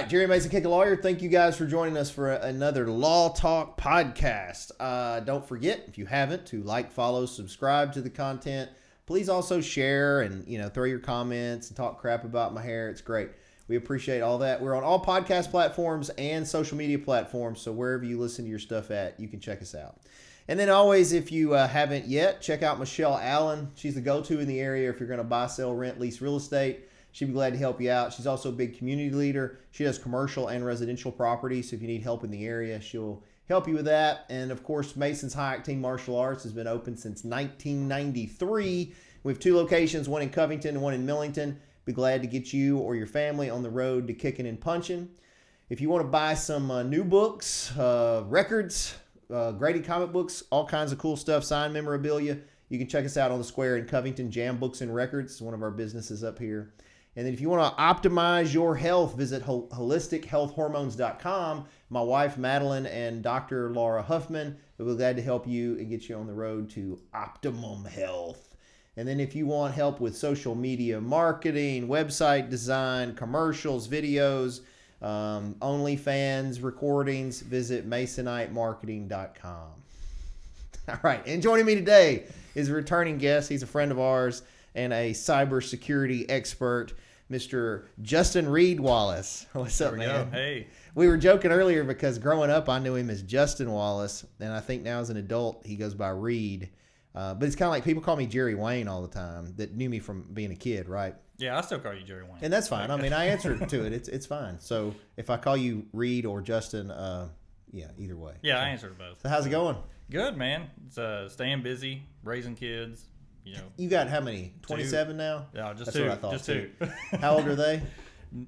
right, Jerry Mason, Kickin Lawyer. Thank you guys for joining us for another Law Talk podcast. Don't forget, if you haven't, to like, follow, subscribe to the content. Please also share and throw your comments and talk crap about my hair. It's great. We appreciate all that. We're on all podcast platforms and social media platforms, so wherever you listen to your stuff at, you can check us out. And then always, if you haven't yet, check out Michelle Allen. She's the go-to in the area if you're going to buy, sell, rent, lease real estate. She'd be glad to help you out. She's also a big community leader. She does commercial and residential property, so if you need help in the area, she'll help you with that. And, of course, Mason's High Octane Martial Arts has been open since 1993. We have 2 locations, one in Covington and one in Millington. Be glad to get you or your family on the road to Kickin and Punchin'. If you want to buy some new books, records, graded comic books, all kinds of cool stuff, signed memorabilia, you can check us out on the square in Covington, Jam Books and Records. It's one of our businesses up here. And then if you want to optimize your health, visit holistichealthhormones.com. My wife, Madeline, and Dr. Laura Huffman will be glad to help you and get you on the road to optimum health. And then if you want help with social media marketing, website design, commercials, videos, OnlyFans, recordings, visit masonitemarketing.com. All right. And joining me today is a returning guest. He's a friend of ours and a cybersecurity expert, Mr. Justin Reid Wallace. What's up, man? Hey. We were joking earlier because growing up, I knew him as Justin Wallace, and I think now as an adult, he goes by Reid. But it's kind of like people call me Jerry Wayne all the time that knew me from being a kid, right? Yeah, I still call you Jerry Wayne. And that's fine. I mean, I answer to it. It's fine. So if I call you Reid or Justin, either way. Yeah, so, I answer to both. So how's it going? Good, man. It's staying busy, raising kids. You got how many? 27 now? Yeah, just That's two. what I thought, just too. two. How old are they?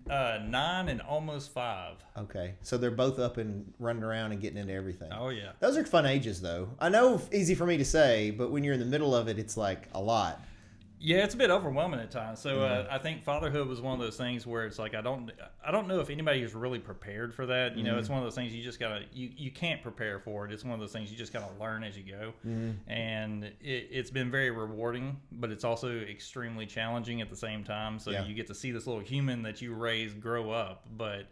9 and almost 5. Okay. So they're both up and running around and getting into everything. Oh, yeah. Those are fun ages, though. I know easy for me to say, but when you're in the middle of it, it's like a lot. Yeah, it's a bit overwhelming at times. So I think fatherhood was one of those things where it's like I don't know if anybody is really prepared for that. It's one of those things you just gotta you can't prepare for it. It's one of those things you just gotta learn as you go. And it's been very rewarding, but it's also extremely challenging at the same time. So you get to see this little human that you raised grow up, but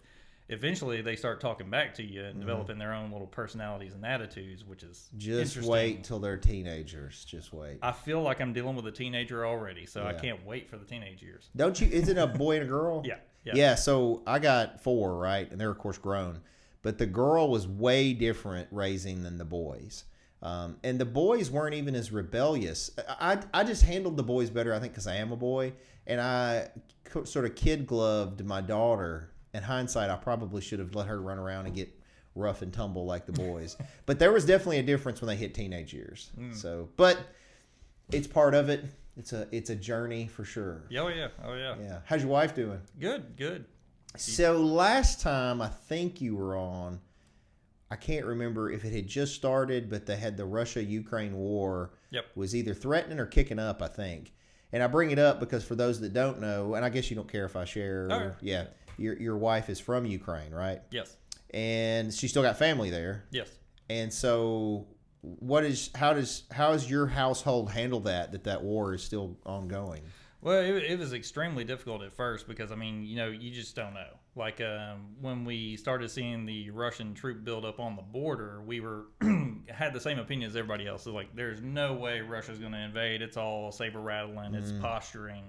eventually they start talking back to you and developing their own little personalities and attitudes, which is just wait till they're teenagers. Just wait. I feel like I'm dealing with a teenager already, so I can't wait for the teenage years. Don't you? Is it a boy and a girl? Yeah. So I got 4, right, and they're of course grown, but the girl was way different raising than the boys. And the boys weren't even as rebellious. I just handled the boys better, I think, because I am a boy, and I sort of kid gloved my daughter. In hindsight, I probably should have let her run around and get rough and tumble like the boys. But there was definitely a difference when they hit teenage years. So, but it's part of it. It's a journey for sure. Oh yeah. Yeah. How's your wife doing? Good. So last time I think you were on, I can't remember if it had just started, but they had the Russia-Ukraine war. Yep. Was either threatening or kicking up, I think. And I bring it up because for those that don't know, and I guess you don't care if I share. Oh, yeah. Your wife is from Ukraine, right? Yes. And she still got family there. Yes. And so how has your household handled that war is still ongoing? Well, it was extremely difficult at first because, I mean, you just don't know. Like when we started seeing the Russian troop build up on the border, we had the same opinion as everybody else. So, like, there's no way Russia's going to invade. It's all saber rattling. It's posturing.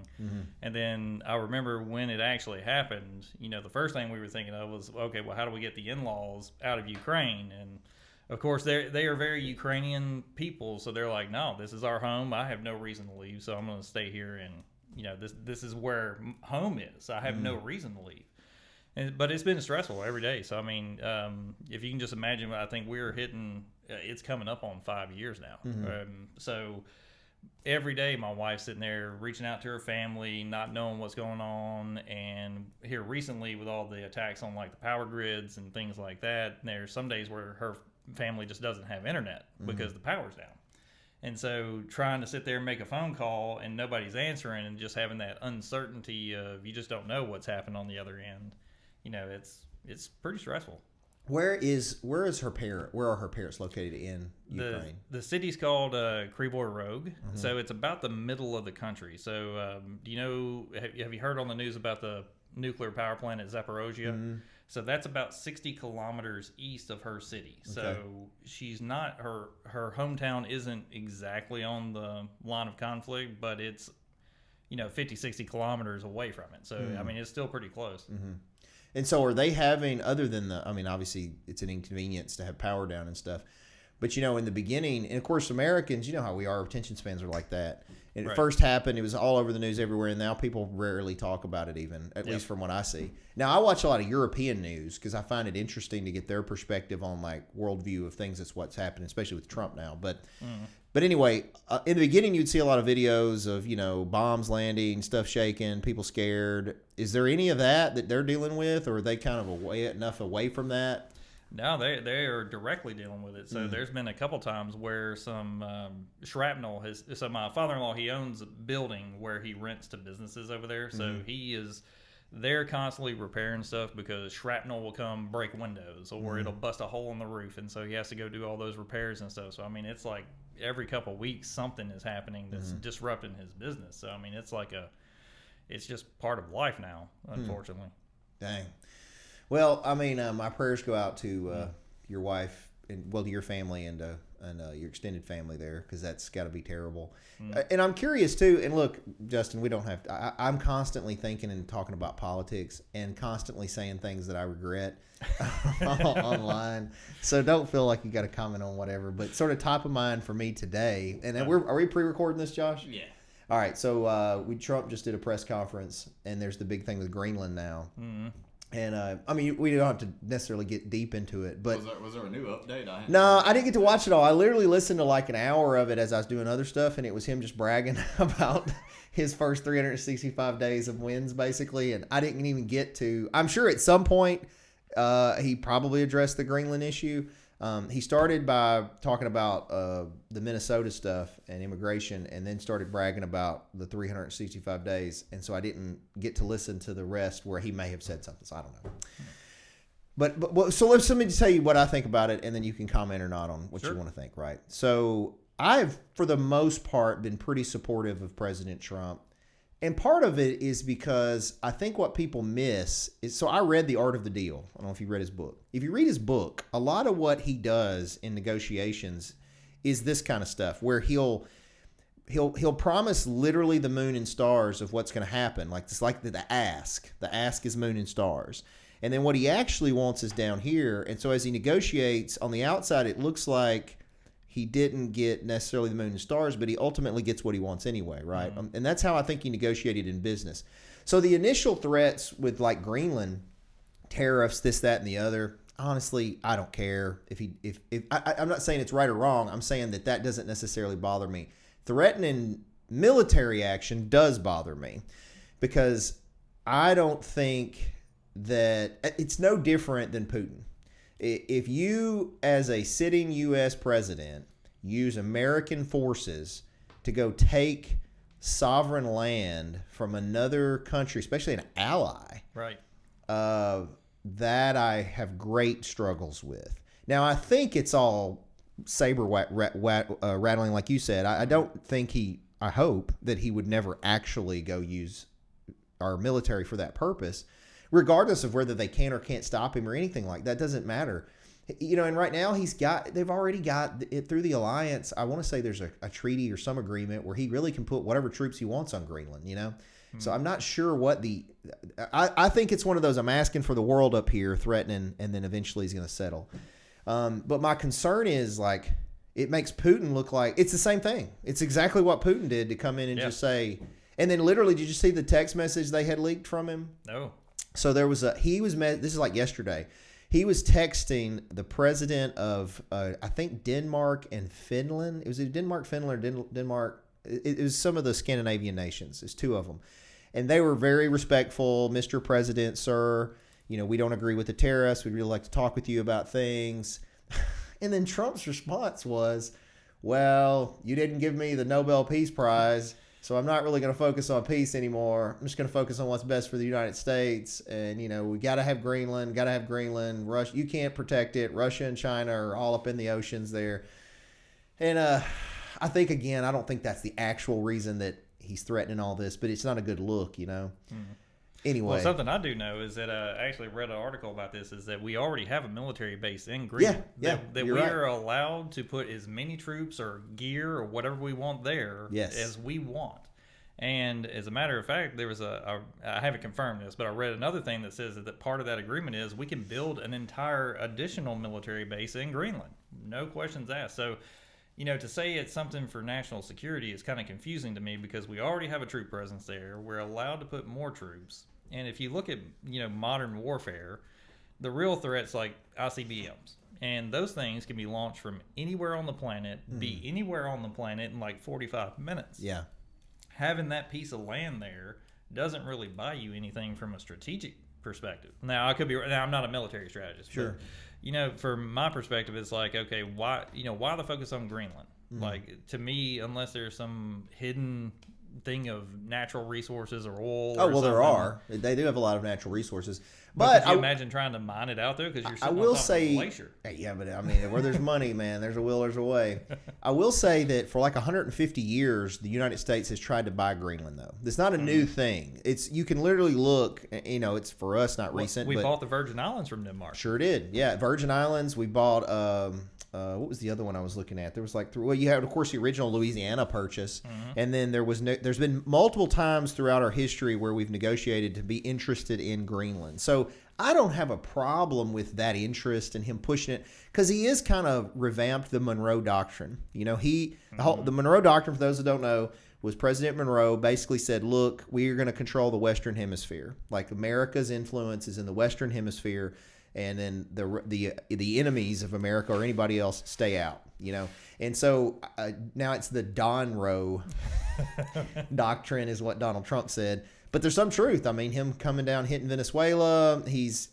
And then I remember when it actually happened, the first thing we were thinking of was, okay, well, how do we get the in-laws out of Ukraine? And of course, they are very Ukrainian people. So they're like, no, this is our home. I have no reason to leave. So I'm going to stay here and this is where home is. I have no reason to leave. But it's been stressful every day. So, I mean, if you can just imagine, I think we're hitting, it's coming up on 5 years now. So every day my wife's sitting there reaching out to her family, not knowing what's going on. And here recently with all the attacks on like the power grids and things like that, there's some days where her family just doesn't have internet because the power's down. And so trying to sit there and make a phone call and nobody's answering and just having that uncertainty of you just don't know what's happened on the other end, it's pretty stressful. Where are her parents located in Ukraine? The city's called Kryvyi Rog, so it's about the middle of the country. So do you know, have you heard on the news about the nuclear power plant at Zaporozhye? So that's about 60 kilometers east of her city. So Okay. she's not her hometown isn't exactly on the line of conflict, but it's 50, 60 kilometers away from it. So I mean, it's still pretty close. And so are they having, other than I mean, obviously it's an inconvenience to have power down and stuff, but in the beginning, and of course Americans, you know how we are, attention spans are like that. And it Right. first happened, it was all over the news everywhere, and now people rarely talk about it even, at least from what I see. Now, I watch a lot of European news because I find it interesting to get their perspective on like worldview of things. That's what's happening, especially with Trump now. But anyway, in the beginning, you'd see a lot of videos of, bombs landing, stuff shaking, people scared. Is there any of that they're dealing with, or are they kind of enough away from that? No, they are directly dealing with it. So there's been a couple times where some shrapnel has. So my father-in-law, he owns a building where he rents to businesses over there. So he is there constantly repairing stuff because shrapnel will come break windows or it'll bust a hole in the roof, and so he has to go do all those repairs and stuff. So I mean, it's like every couple of weeks something is happening that's disrupting his business. So I mean, it's just part of life now, unfortunately. Dang. Well, I mean, my prayers go out to your wife and to your family and your extended family there, because that's got to be terrible. And I'm curious too. And look, Justin, we don't have to. I'm constantly thinking and talking about politics and constantly saying things that I regret online. So don't feel like you got to comment on whatever. But sort of top of mind for me today. And are we pre-recording this, Josh? Yeah. All right. So Trump just did a press conference, and there's the big thing with Greenland now. And I mean, we don't have to necessarily get deep into it, but was there a new update? No, I didn't get to watch it all. I literally listened to like an hour of it as I was doing other stuff, and it was him just bragging about his first 365 days of wins, basically. And I didn't even get to. I'm sure at some point he probably addressed the Greenland issue. He started by talking about the Minnesota stuff and immigration, and then started bragging about the 365 days. And so I didn't get to listen to the rest where he may have said something. So I don't know. But so let me tell you what I think about it, and then you can comment or not on what you want to think, right? So I've, for the most part, been pretty supportive of President Trump. And part of it is because I think what people miss is, so I read The Art of the Deal. I don't know if you read his book. If you read his book, a lot of what he does in negotiations is this kind of stuff, where he'll promise literally the moon and stars of what's going to happen. Like it's like the ask. The ask is moon and stars. And then what he actually wants is down here. And so as he negotiates on the outside, it looks like he didn't get necessarily the moon and stars, but he ultimately gets what he wants anyway, right? And that's how I think he negotiated in business. So the initial threats with like Greenland, tariffs, this, that, and the other, honestly, I don't care. I'm not saying it's right or wrong. I'm saying that doesn't necessarily bother me. Threatening military action does bother me, because I don't think that it's no different than Putin. If you, as a sitting U.S. president, use American forces to go take sovereign land from another country, especially an ally, Right. That I have great struggles with. Now, I think it's all saber rattling, like you said. I don't think I hope that he would never actually go use our military for that purpose, regardless of whether they can or can't stop him or anything like that. Doesn't matter. And right now they've already got it through the alliance. I want to say there's a treaty or some agreement where he really can put whatever troops he wants on Greenland, So I'm not sure what I think it's one of those, I'm asking for the world up here, threatening, and then eventually he's going to settle. But my concern is, like, it makes Putin look like it's the same thing. It's exactly what Putin did to come in and just say, and then literally, did you see the text message they had leaked from him? No. So there was this is like yesterday. He was texting the president of, I think, Denmark and Finland. It was either Denmark, Finland, or Denmark. It was some of the Scandinavian nations. There's two of them. And they were very respectful. Mr. President, sir, we don't agree with the tariffs. We'd really like to talk with you about things. And then Trump's response was, well, you didn't give me the Nobel Peace Prize, so I'm not really going to focus on peace anymore. I'm just going to focus on what's best for the United States. And, we got to have Greenland, Russia, you can't protect it. Russia and China are all up in the oceans there. And I think, again, I don't think that's the actual reason that he's threatening all this, but it's not a good look, Anyway. Well, something I do know is that I actually read an article about this, is that we already have a military base in Greenland. That we are allowed to put as many troops or gear or whatever we want there as we want. And as a matter of fact, there was I haven't confirmed this, but I read another thing that says that part of that agreement is we can build an entire additional military base in Greenland. No questions asked. So, to say it's something for national security is kind of confusing to me, because we already have a troop presence there. We're allowed to put more troops. And if you look at, modern warfare, the real threat's like ICBMs. And those things can be launched from anywhere on the planet, be anywhere on the planet in like 45 minutes. Yeah. Having that piece of land there doesn't really buy you anything from a strategic perspective. Now, I'm not a military strategist. Sure. But, from my perspective, it's like, okay, why the focus on Greenland? Like, to me, unless there's some hidden thing of natural resources or oil. There are. They do have a lot of natural resources. But could you imagine trying to mine it out there? Because you're sitting on top of a glacier. Yeah, but I mean, where there's money, man, there's a will, there's a way. I will say that for like 150 years, the United States has tried to buy Greenland, though. It's not a new thing. You can literally look, it's for us not recent. We bought the Virgin Islands from Denmark. Sure did. Yeah, Virgin Islands. We bought, what was the other one I was looking at? There was you had, of course, the original Louisiana purchase. And then there's been multiple times throughout our history where we've negotiated to be interested in Greenland. So I don't have a problem with that interest and him pushing it, because he is kind of revamped the Monroe Doctrine. The Monroe Doctrine, for those that don't know, was President Monroe basically said, look, we are going to control the Western Hemisphere. Like, America's influence is in the Western Hemisphere, and then the enemies of America or anybody else stay out. And so now it's the Donroe Doctrine is what Donald Trump said. But there's some truth. I mean, him coming down, hitting Venezuela, he's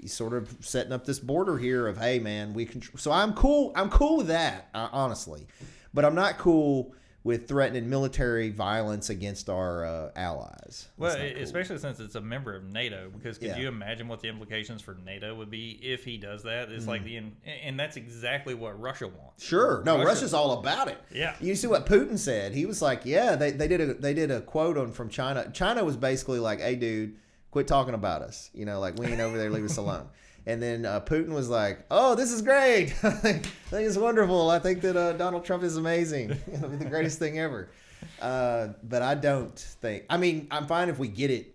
sort of setting up this border here of, hey, man, we control. So I'm cool with that, honestly. But I'm not cool with threatening military violence against our allies. Well, especially since it's a member of NATO, because could you imagine what the implications for NATO would be if he does that? It's like and that's exactly what Russia wants. Sure. No, Russia's all about it. Yeah. You see what Putin said? He was like, yeah, they did a quote from China. China was basically like, hey, dude, quit talking about us. Like, we ain't over there, leave us alone. And then Putin was like, oh, this is great. I think it's wonderful. I think that Donald Trump is amazing. It'll be the greatest thing ever. But I don't think – I mean, I'm fine if we get it,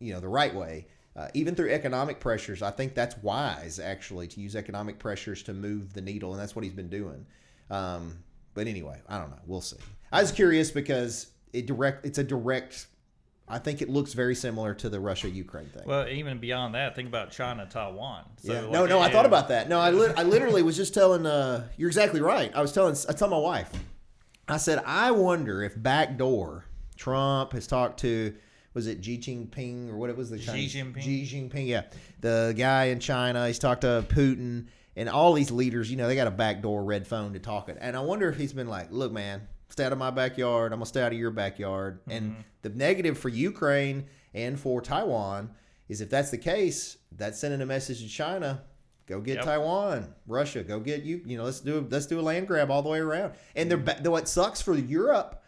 the right way. Even through economic pressures, I think that's wise, actually, to use economic pressures to move the needle, and that's what he's been doing. But anyway, I don't know. We'll see. I was curious because it's a direct – I think it looks very similar to the Russia-Ukraine thing. Well, even beyond that, think about China-Taiwan. So I thought about that. No, I literally was just telling. You're exactly right. I told my wife. I said, I wonder if backdoor Trump has talked to, was it Xi Jinping or what it was the Xi Jinping? Xi Jinping, yeah, the guy in China. He's talked to Putin and all these leaders. They got a backdoor red phone to talk it. And I wonder if he's been like, look, man, stay out of my backyard. I'm going to stay out of your backyard. And the negative for Ukraine and for Taiwan is if that's the case, that's sending a message to China, go get Taiwan. Russia, go get you. Let's do a land grab all the way around. And what sucks for Europe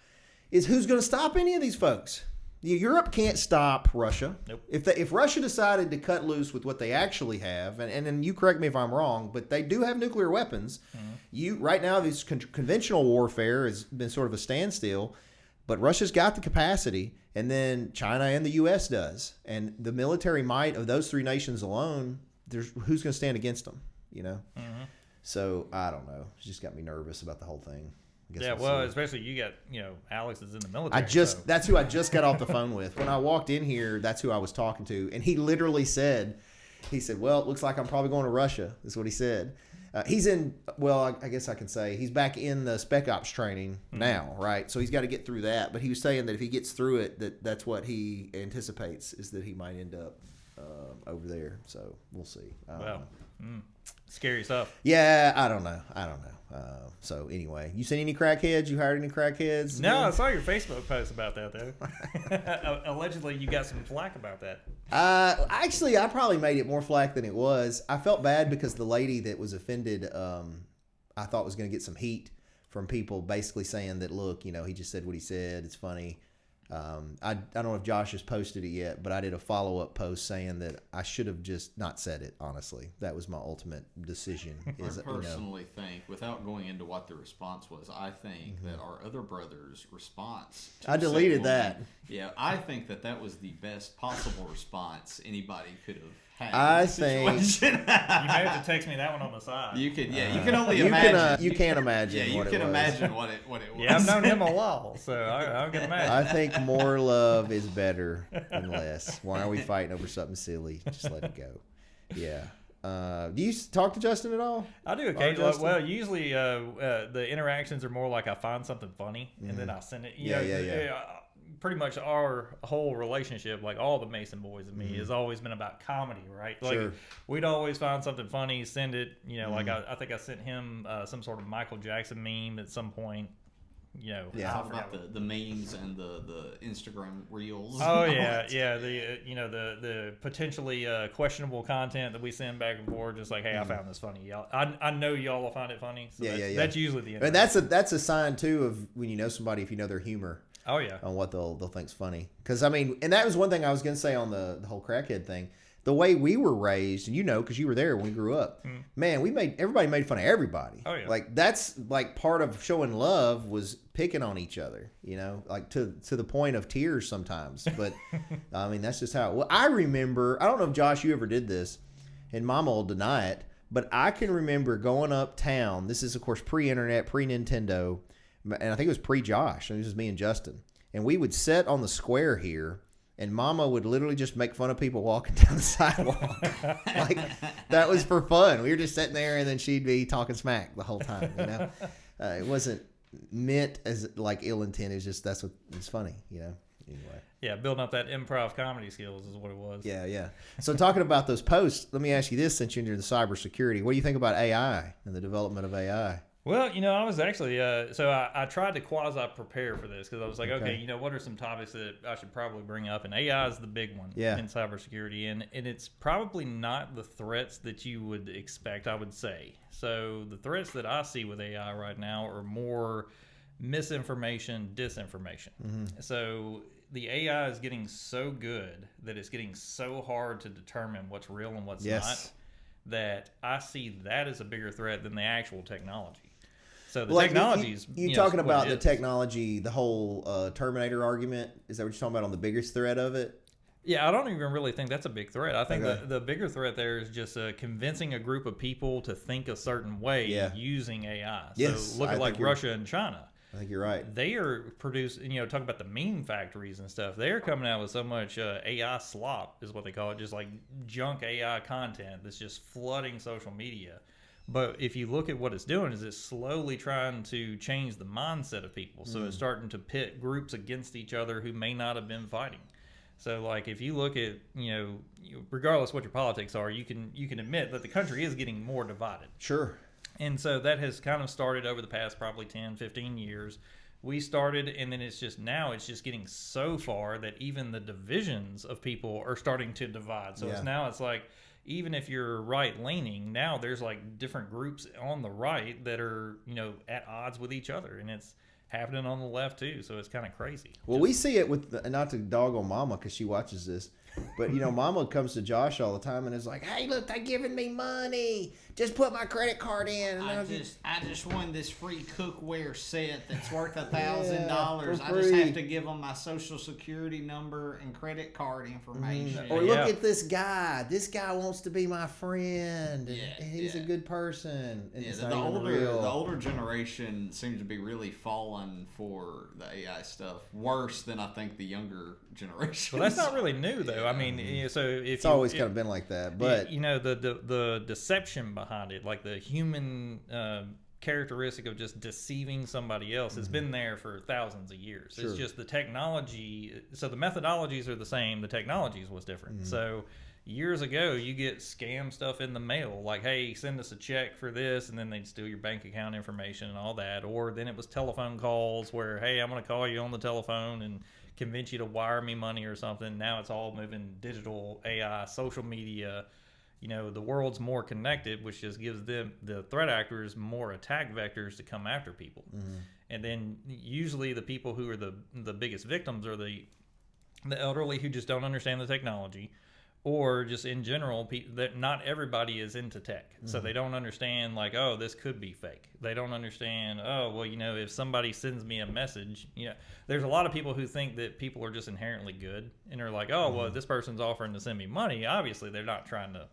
is who's going to stop any of these folks? Europe can't stop Russia. Nope. If Russia decided to cut loose with what they actually have, and you correct me if I'm wrong, but they do have nuclear weapons. Right now, this conventional warfare has been sort of a standstill, but Russia's got the capacity, and then China and the U.S. does. And the military might of those three nations alone, who's going to stand against them? So I don't know. It just got me nervous about the whole thing. Yeah, well, especially you got, Alex is in the military. That's who I just got off the phone with. When I walked in here, that's who I was talking to. And he literally said, well, it looks like I'm probably going to Russia, is what he said. He's in, well, I guess I can say, he's back in the Spec Ops training now, right? So he's got to get through that. But he was saying that if he gets through it, that's what he anticipates, is that he might end up over there. So we'll see. Scary stuff. Yeah, I don't know. So anyway, you seen any crackheads? You hired any crackheads? No, I saw your Facebook post about that, though. Allegedly, you got some flack about that. Actually, I probably made it more flack than it was. I felt bad because the lady that was offended, I thought was going to get some heat from people basically saying that, look, he just said what he said. It's funny. I don't know if Josh has posted it yet, but I did a follow-up post saying that I should have just not said it, honestly. That was my ultimate decision. I personally think, without going into what the response was, I think that our other brother's response to I deleted Saquon, that. Yeah, I think that was the best possible response anybody could have had. I in the think- situation. You may have to text me that one on the side. You could, you can only imagine. You can't imagine. Yeah, you what can it was. imagine what it was. Yeah, I've known him a while, so I can imagine. I think more love is better than less. Why are we fighting over something silly? Just let it go. Yeah. Do you talk to Justin at all? I do occasionally. Well, usually the interactions are more like I find something funny and then I send it. Yeah. Pretty much our whole relationship, like all the Mason boys and me, has always been about comedy, right? Like Sure. we'd always find something funny, send it. Like I think I sent him some sort of Michael Jackson meme at some point. Yeah. Talk about the memes and the Instagram reels. Oh yeah, yeah. The potentially questionable content that we send back and forth, just like, hey, I found this funny. Y'all, I know y'all will find it funny. So that's usually the end. And that's a sign too of when you know somebody, if you know their humor. Oh yeah. On what they'll think's funny. Because I mean, and that was one thing I was gonna say on the whole crackhead thing. The way we were raised, and because you were there when we grew up, man, everybody made fun of everybody. Oh yeah. Like that's like part of showing love was picking on each other, like to the point of tears sometimes. But I mean, that's just how. Well, I remember. I don't know if Josh, you ever did this, and Mama will deny it, but I can remember going uptown. This is of course pre-internet, pre-Nintendo, and I think it was pre-Josh. And it was just me and Justin, and we would sit on the square here. And Mama would literally just make fun of people walking down the sidewalk. Like, that was for fun. We were just sitting there, and then she'd be talking smack the whole time, It wasn't meant as, like, ill intent. It was just, that's what it's funny, Anyway. Yeah, building up that improv comedy skills is what it was. Yeah. So talking about those posts, let me ask you this, since you're into the cybersecurity. What do you think about AI and the development of AI? Well, I was actually, so I tried to quasi-prepare for this because I was like, okay, what are some topics that I should probably bring up? And AI is the big one in cybersecurity. And it's probably not the threats that you would expect, I would say. So the threats that I see with AI right now are more misinformation, disinformation. So the AI is getting so good that it's getting so hard to determine what's real and what's not, that I see that as a bigger threat than the actual technology. So the technologies. You talking about the technology, the whole Terminator argument? Is that what you're talking about on the biggest threat of it? Yeah, I don't even really think that's a big threat. I think the bigger threat there is just convincing a group of people to think a certain way using AI. Yes, so look at like Russia and China. I think you're right. They are producing, talk about the meme factories and stuff. They're coming out with so much AI slop, is what they call it, just like junk AI content that's just flooding social media. But if you look at what it's doing, is it's slowly trying to change the mindset of people. So it's starting to pit groups against each other who may not have been fighting. So like if you look at, regardless what your politics are, you can admit that the country is getting more divided. Sure. And so that has kind of started over the past probably 10, 15 years. We started, and then it's just getting so far that even the divisions of people are starting to divide. So it's like, even if you're right-leaning, now there's like different groups on the right that are, at odds with each other. And it's happening on the left too. So it's kind of crazy. Well, we see it with, not to dog on Mama because she watches this, but Mama comes to Josh all the time and is like, hey, look, they're giving me money. Just put my credit card in. And I just won this free cookware set that's worth $1,000. I free. just have to give them my social security number and credit card information. Or look at this guy. This guy wants to be my friend. And he's a good person. And it's the older generation seems to be really falling for the AI stuff worse than I think the younger generation. Well, that's not really new though. I mean, so if it's always kind of been like that, but the deception behind it, like the human characteristic of just deceiving somebody else, has been there for thousands of years. Sure. It's just the technology. So the methodologies are the same. The technologies was different. So years ago, you get scam stuff in the mail, like, hey, send us a check for this, and then they'd steal your bank account information and all that. Or then it was telephone calls where, hey, I'm going to call you on the telephone and convince you to wire me money or something. Now it's all moving digital, AI, social media. The world's more connected, which just gives them, the threat actors, more attack vectors to come after people. And then usually the people who are the biggest victims are the elderly who just don't understand the technology, or just in general, that not everybody is into tech. So they don't understand, like, oh, this could be fake. They don't understand, oh, well, if somebody sends me a message, there's a lot of people who think that people are just inherently good. And they're like, oh, well, this person's offering to send me money. Obviously, they're not trying to,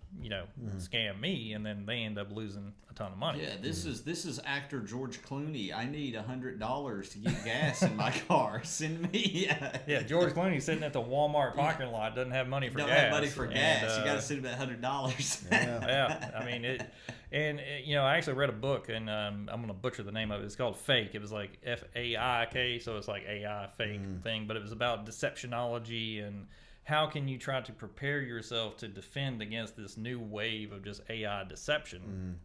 scam me. And then they end up losing a ton of money. Yeah, this is actor George Clooney. I need $100 to get gas in my car. Send me. Yeah, George Clooney's sitting at the Walmart parking lot, doesn't have money for gas. Don't have money for gas. You got to send him $100. Yeah. I mean, I actually read a book, and I'm going to butcher the name of it. It's called Fake. It was like FAIK, so it's like AI fake thing, but it was about deceptionology and how can you try to prepare yourself to defend against this new wave of just AI deception.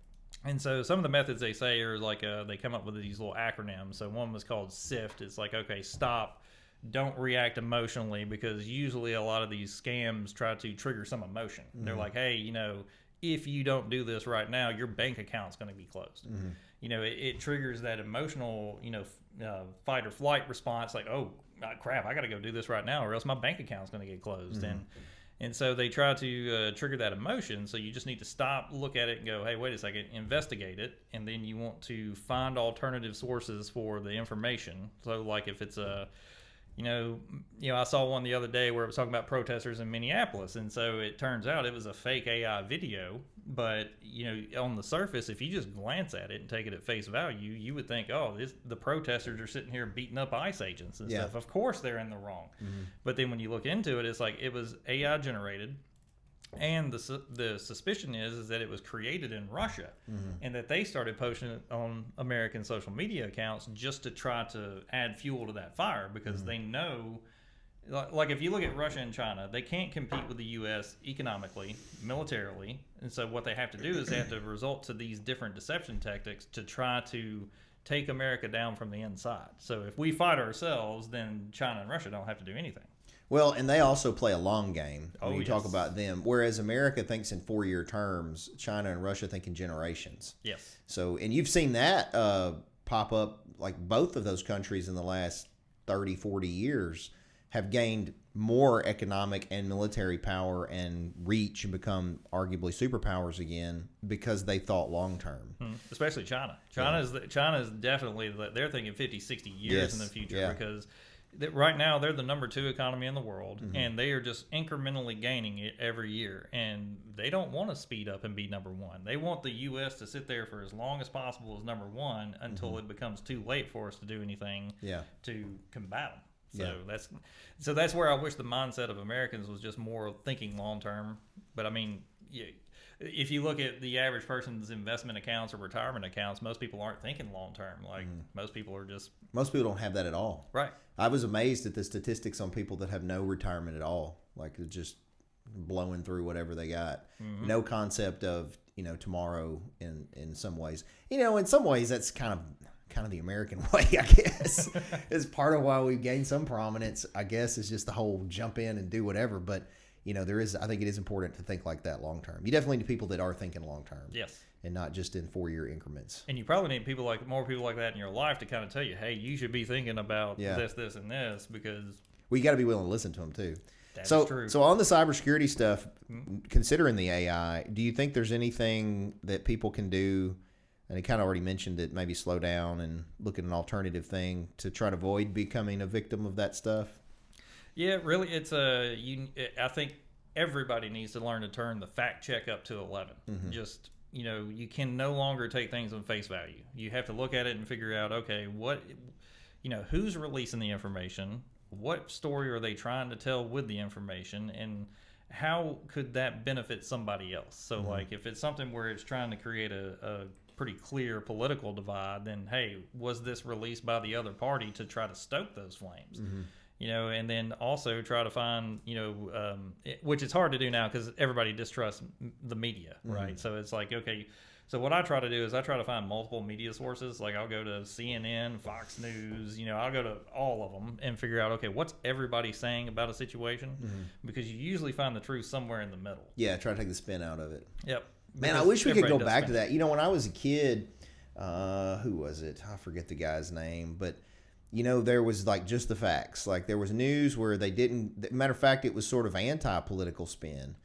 And so some of the methods they say are like they come up with these little acronyms. So one was called SIFT. It's like, okay, stop. Don't react emotionally, because usually a lot of these scams try to trigger some emotion. They're like, hey, if you don't do this right now, your bank account's going to be closed. It triggers that emotional, fight or flight response, like, oh, crap, I got to go do this right now or else my bank account's going to get closed. And so they try to trigger that emotion. So you just need to stop, look at it, and go, hey, wait a second, investigate it. And then you want to find alternative sources for the information. So like if it's a... I saw one the other day where it was talking about protesters in Minneapolis, and so it turns out it was a fake AI video. But on the surface, if you just glance at it and take it at face value, you would think, oh, the protesters are sitting here beating up ICE agents and stuff. Of course, they're in the wrong. But then when you look into it, it's like it was AI generated. And the suspicion is that it was created in Russia, and that they started posting it on American social media accounts just to try to add fuel to that fire, because they know, like if you look at Russia and China, they can't compete with the U.S. economically, militarily, and so what they have to do is they have to resort to these different deception tactics to try to take America down from the inside. So if we fight ourselves, then China and Russia don't have to do anything. Well, and they also play a long game when you yes. talk about them. Whereas America thinks in 4-year terms, China and Russia think in generations. Yes. So, and you've seen that pop up, like both of those countries in the last 30, 40 years have gained more economic and military power and reach and become arguably superpowers again because they thought long term. Especially China. China's definitely, they're thinking 50, 60 years in the future because right now they're the number 2 economy in the world, and they are just incrementally gaining it every year, and they don't want to speed up and be number 1. They want the U.S. to sit there for as long as possible as number 1 until it becomes too late for us to do anything to combat them. So that's where I wish the mindset of Americans was just more thinking long term. But I mean, if you look at the average person's investment accounts or retirement accounts, most people aren't thinking long term. Like most people don't have that at all. Right. I was amazed at the statistics on people that have no retirement at all. Like they're just blowing through whatever they got. No concept of, tomorrow in some ways. In some ways that's kind of the American way, I guess. Is part of why we've gained some prominence, I guess, is just the whole jump in and do whatever. But I think it is important to think like that long term. You definitely need people that are thinking long term. Yes. And not just in 4-year increments. And you probably need more people like that in your life to kind of tell you, hey, you should be thinking about this, this, and this, because you got to be willing to listen to them too. That's true. So on the cybersecurity stuff, considering the AI, do you think there's anything that people can do? And he kind of already mentioned it, maybe slow down and look at an alternative thing to try to avoid becoming a victim of that stuff. Yeah, really, I think everybody needs to learn to turn the fact check up to 11. Just, you can no longer take things on face value. You have to look at it and figure out, okay, who's releasing the information? What story are they trying to tell with the information? And how could that benefit somebody else? So, like, if it's something where it's trying to create a pretty clear political divide, then, hey, was this released by the other party to try to stoke those flames? And then also try to find, which is hard to do now because everybody distrusts the media, right? So it's like, okay, so what I try to do is I try to find multiple media sources. Like I'll go to CNN, Fox News, I'll go to all of them and figure out, okay, what's everybody saying about a situation? Because you usually find the truth somewhere in the middle. Yeah, try to take the spin out of it. Yep. Man, I wish we could go back to that. When I was a kid, who was it? I forget the guy's name, but you know, there was like just the facts. Like there was news where they didn't. Matter of fact, it was sort of anti-political spin.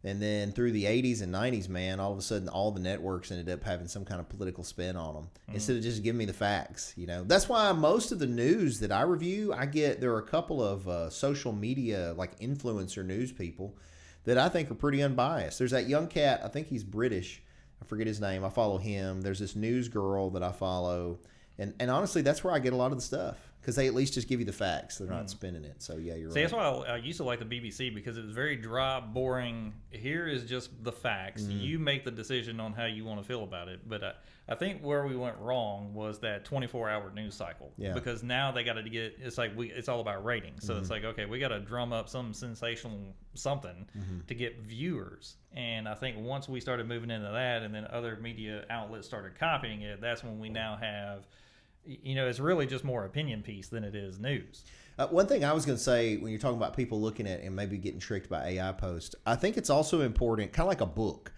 And then through the 80s and 90s, man, all of a sudden all the networks ended up having some kind of political spin on them instead of just giving me the facts. You know, that's why most of the news that I review, there are a couple of social media like influencer news people that I think are pretty unbiased. There's that young cat, I think he's British. I forget his name. I follow him. There's this news girl that I follow. And honestly, that's where I get a lot of the stuff. Because they at least just give you the facts. They're not spinning it. So, yeah, you're right. See, that's why I used to like the BBC, because it was very dry, boring. Here is just the facts. You make the decision on how you want to feel about it. But I think where we went wrong was that 24-hour news cycle. Yeah. Because now they got to get, it's like it's all about ratings. So it's like, okay, we got to drum up some sensational something to get viewers. And I think once we started moving into that, and then other media outlets started copying it, that's when we now have, you know, it's really just more opinion piece than it is news. One thing I was going to say when you're talking about people looking at and maybe getting tricked by AI posts, I think it's also important, kind of like a book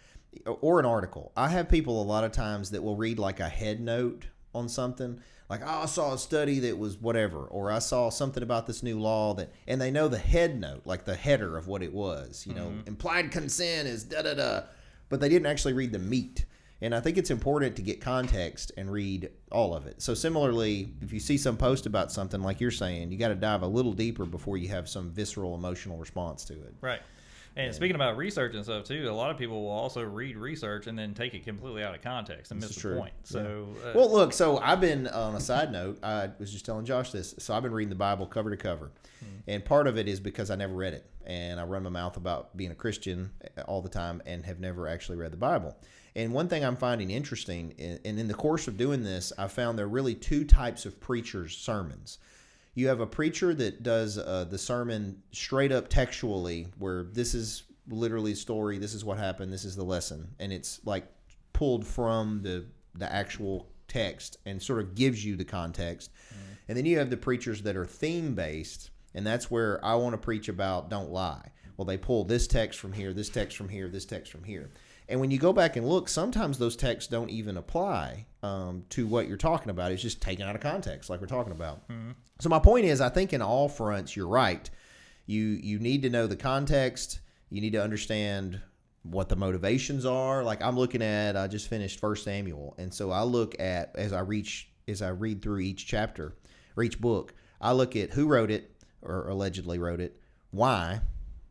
or an article. I have people a lot of times that will read like a head note on something, like, oh, I saw a study that was whatever, or I saw something about this new law that, and they know the head note, like the header of what it was, you know, implied consent is da-da-da, but they didn't actually read the meat. And I think it's important to get context and read all of it. So similarly, if you see some post about something like you're saying, you got to dive a little deeper before you have some visceral emotional response to it. Right. And speaking about research and stuff too, a lot of people will also read research and then take it completely out of context and miss the point. So, well, look, so I've been, on a side note, I was just telling Josh this. So I've been reading the Bible cover to cover. And part of it is because I never read it. And I run my mouth about being a Christian all the time and have never actually read the Bible. And one thing I'm finding interesting, and in the course of doing this, I found there are really two types of preachers' sermons. You have a preacher that does the sermon straight up textually, where this is literally a story, this is what happened, this is the lesson. And it's like pulled from the actual text and sort of gives you the context. And then you have the preachers that are theme-based, and that's where I want to preach about don't lie. Well, they pull this text from here, this text from here, this text from here. And when you go back and look, sometimes those texts don't even apply to what you're talking about. It's just taken out of context, like we're talking about. So my point is, I think in all fronts, you're right. You need to know the context. You need to understand what the motivations are. Like I'm looking at, I just finished 1 Samuel, and so I look at as I read through each chapter or each book, I look at who wrote it or allegedly wrote it, why.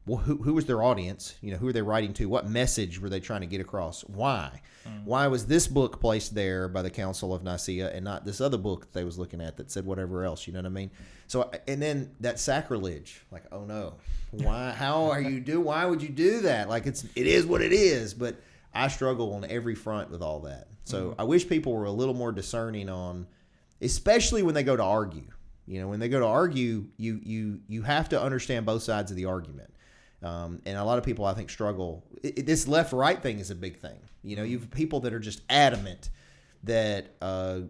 Well, who was their audience? You know, who are they writing to? What message were they trying to get across? Why? Why was this book placed there by the Council of Nicaea and not this other book that they was looking at that said whatever else? You know what I mean? So, and then that sacrilege, like, oh no, why? Why would you do that? Like it is what it is. But I struggle on every front with all that. So I wish people were a little more discerning on, especially when they go to argue. You know, when they go to argue, you have to understand both sides of the argument. And a lot of people, I think, struggle. This left-right thing is a big thing. You know, you have people that are just adamant that a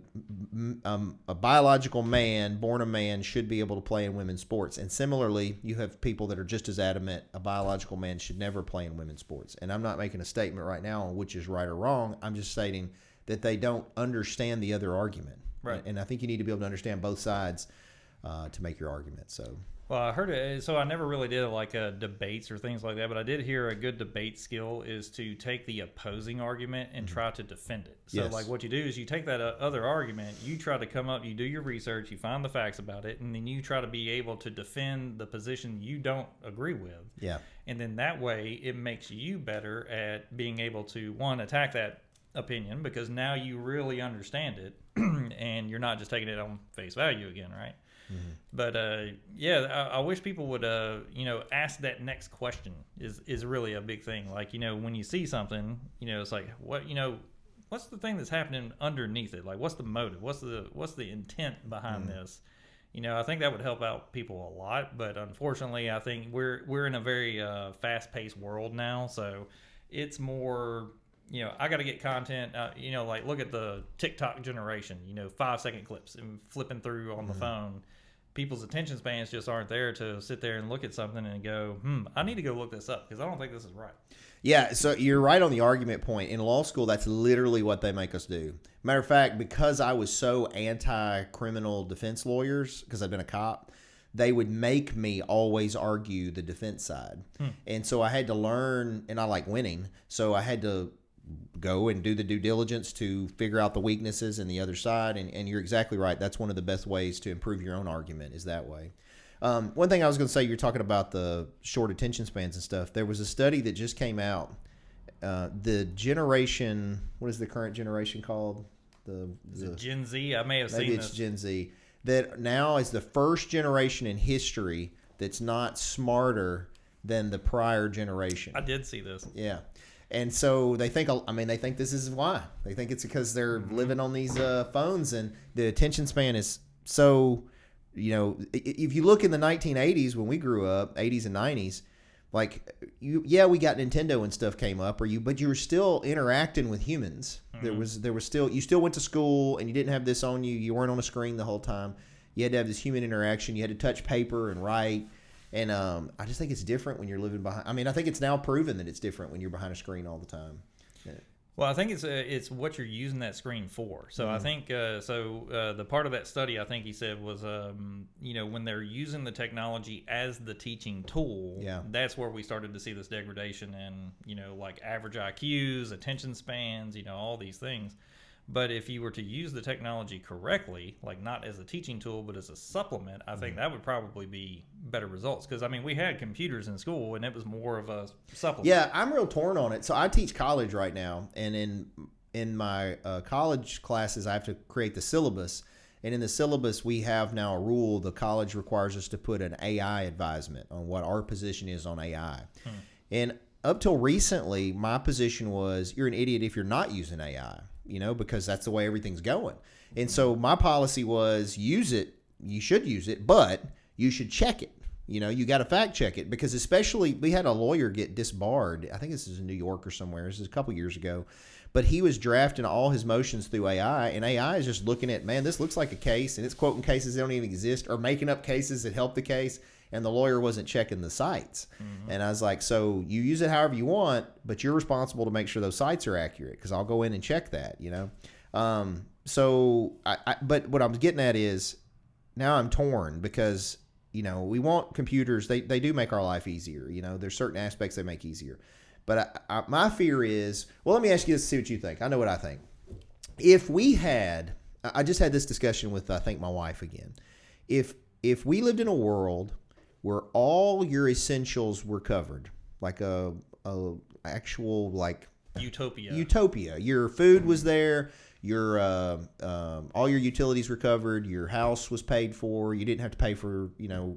biological man, born a man, should be able to play in women's sports. And similarly, you have people that are just as adamant a biological man should never play in women's sports. And I'm not making a statement right now on which is right or wrong. I'm just stating that they don't understand the other argument. Right. And I think you need to be able to understand both sides to make your argument. So. Well, I heard it. So I never really did like debates or things like that, but I did hear a good debate skill is to take the opposing argument and try to defend it. So like what you do is you take that other argument, you try to come up, you do your research, you find the facts about it, and then you try to be able to defend the position you don't agree with. Yeah. And then that way it makes you better at being able to, one, attack that opinion because now you really understand it and you're not just taking it on face value again, right? But I wish people would ask that next question is really a big thing. Like, you know, when you see something, you know, it's like what's the thing that's happening underneath it? Like, what's the motive? What's the intent behind this? You know, I think that would help out people a lot. But unfortunately, I think we're in a very fast-paced world now, so it's more. You know, I got to get content, you know, like look at the TikTok generation, you know, 5-second clips and flipping through on the phone. people's attention spans just aren't there to sit there and look at something and go, I need to go look this up because I don't think this is right. Yeah, so you're right on the argument point. In law school, that's literally what they make us do. Matter of fact, because I was so anti-criminal defense lawyers, because I've been a cop, they would make me always argue the defense side. And so I had to learn, and I like winning, so I had to go and do the due diligence to figure out the weaknesses in the other side. And you're exactly right. That's one of the best ways to improve your own argument is that way. One thing I was going to say, you're talking about the short attention spans and stuff. There was a study that just came out. The generation, what is the current generation called? Is it Gen Z? I may have seen this. Maybe it's Gen Z. That now is the first generation in history that's not smarter than the prior generation. I did see this. Yeah. And so they think this is why. They think it's because they're living on these phones, and the attention span is so, if you look in the 1980s when we grew up, 80s and 90s, like we got Nintendo and stuff came up, but you were still interacting with humans. Mm-hmm. There was still, you still went to school and you didn't have this on you. You weren't on a screen the whole time. You had to have this human interaction. You had to touch paper and write. And I just think it's different when you're living behind. I think it's now proven that it's different when you're behind a screen all the time. Yeah. Well, I think it's what you're using that screen for. So I think the part of that study I think he said was when they're using the technology as the teaching tool, that's where we started to see this degradation in like average IQs, attention spans, all these things. But if you were to use the technology correctly, like not as a teaching tool, but as a supplement, I think that would probably be better results. Because, we had computers in school, and it was more of a supplement. Yeah, I'm real torn on it. So I teach college right now, and in my college classes, I have to create the syllabus. And in the syllabus, we have now a rule. The college requires us to put an AI advisement on what our position is on AI. And up till recently, my position was, you're an idiot if you're not using AI. Because that's the way everything's going. And so my policy was use it. You should use it, but you should check it. You got to fact check it, because especially we had a lawyer get disbarred. I think this is in New York or somewhere. This is a couple years ago, but he was drafting all his motions through AI, and AI is just looking at, man, this looks like a case, and it's quoting cases that don't even exist or making up cases that help the case. And the lawyer wasn't checking the sites. And I was like, so you use it however you want, but you're responsible to make sure those sites are accurate, because I'll go in and check that, But what I'm getting at is now I'm torn, because, we want computers. They do make our life easier. There's certain aspects they make easier. But my fear is, well, let me ask you this to see what you think. I know what I think. If we had, I just had this discussion with, I think, my wife again. If we lived in a world where all your essentials were covered, like a actual like utopia. Your food was there, your all your utilities were covered, your house was paid for, you didn't have to pay for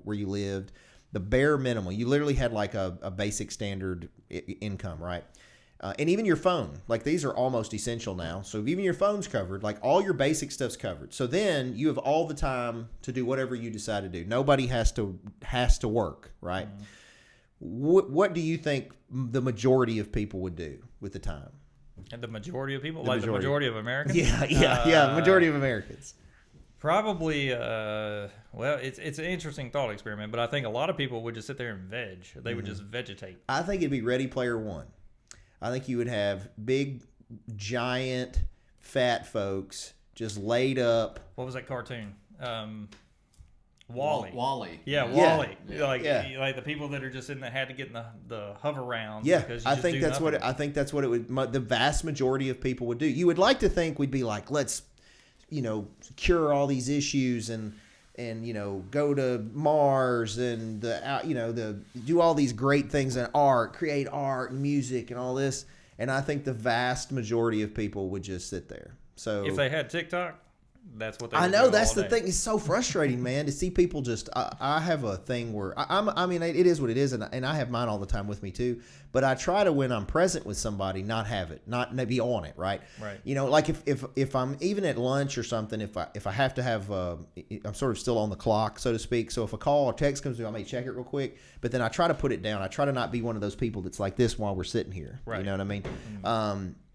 where you lived, the bare minimum. You literally had like a basic standard income, right? And even your phone, like these are almost essential now. So even your phone's covered, like all your basic stuff's covered. So then you have all the time to do whatever you decide to do. Nobody has to work, right? What do you think the majority of people would do with the time? And the majority of people, the majority of Americans? Yeah, majority of Americans. Probably, it's an interesting thought experiment, but I think a lot of people would just sit there and veg. They would just vegetate. I think it'd be Ready Player One. I think you would have big, giant, fat folks just laid up. What was that cartoon? Wall-E. Wall-E. Yeah, Wall-E. Yeah. Like the people that are just had to get in the hover round. Yeah, I think that's what it would. The vast majority of people would do. You would like to think we'd be like, let's, cure all these issues and go to Mars and do all these great things in art, create art and music and all this. And I think the vast majority of people would just sit there. So if they had TikTok, that's what they would I know do that's all the day. thing. It's so frustrating, man, to see people just. I have a thing where it is what it is, and I have mine all the time with me too. But I try to, when I'm present with somebody, not have it, not be on it, right? Right. Like if I'm even at lunch or something, if I have to have, I'm sort of still on the clock, so to speak. So if a call or text comes through, I may check it real quick, but then I try to put it down. I try to not be one of those people that's like this while we're sitting here. Right. You know what I mean?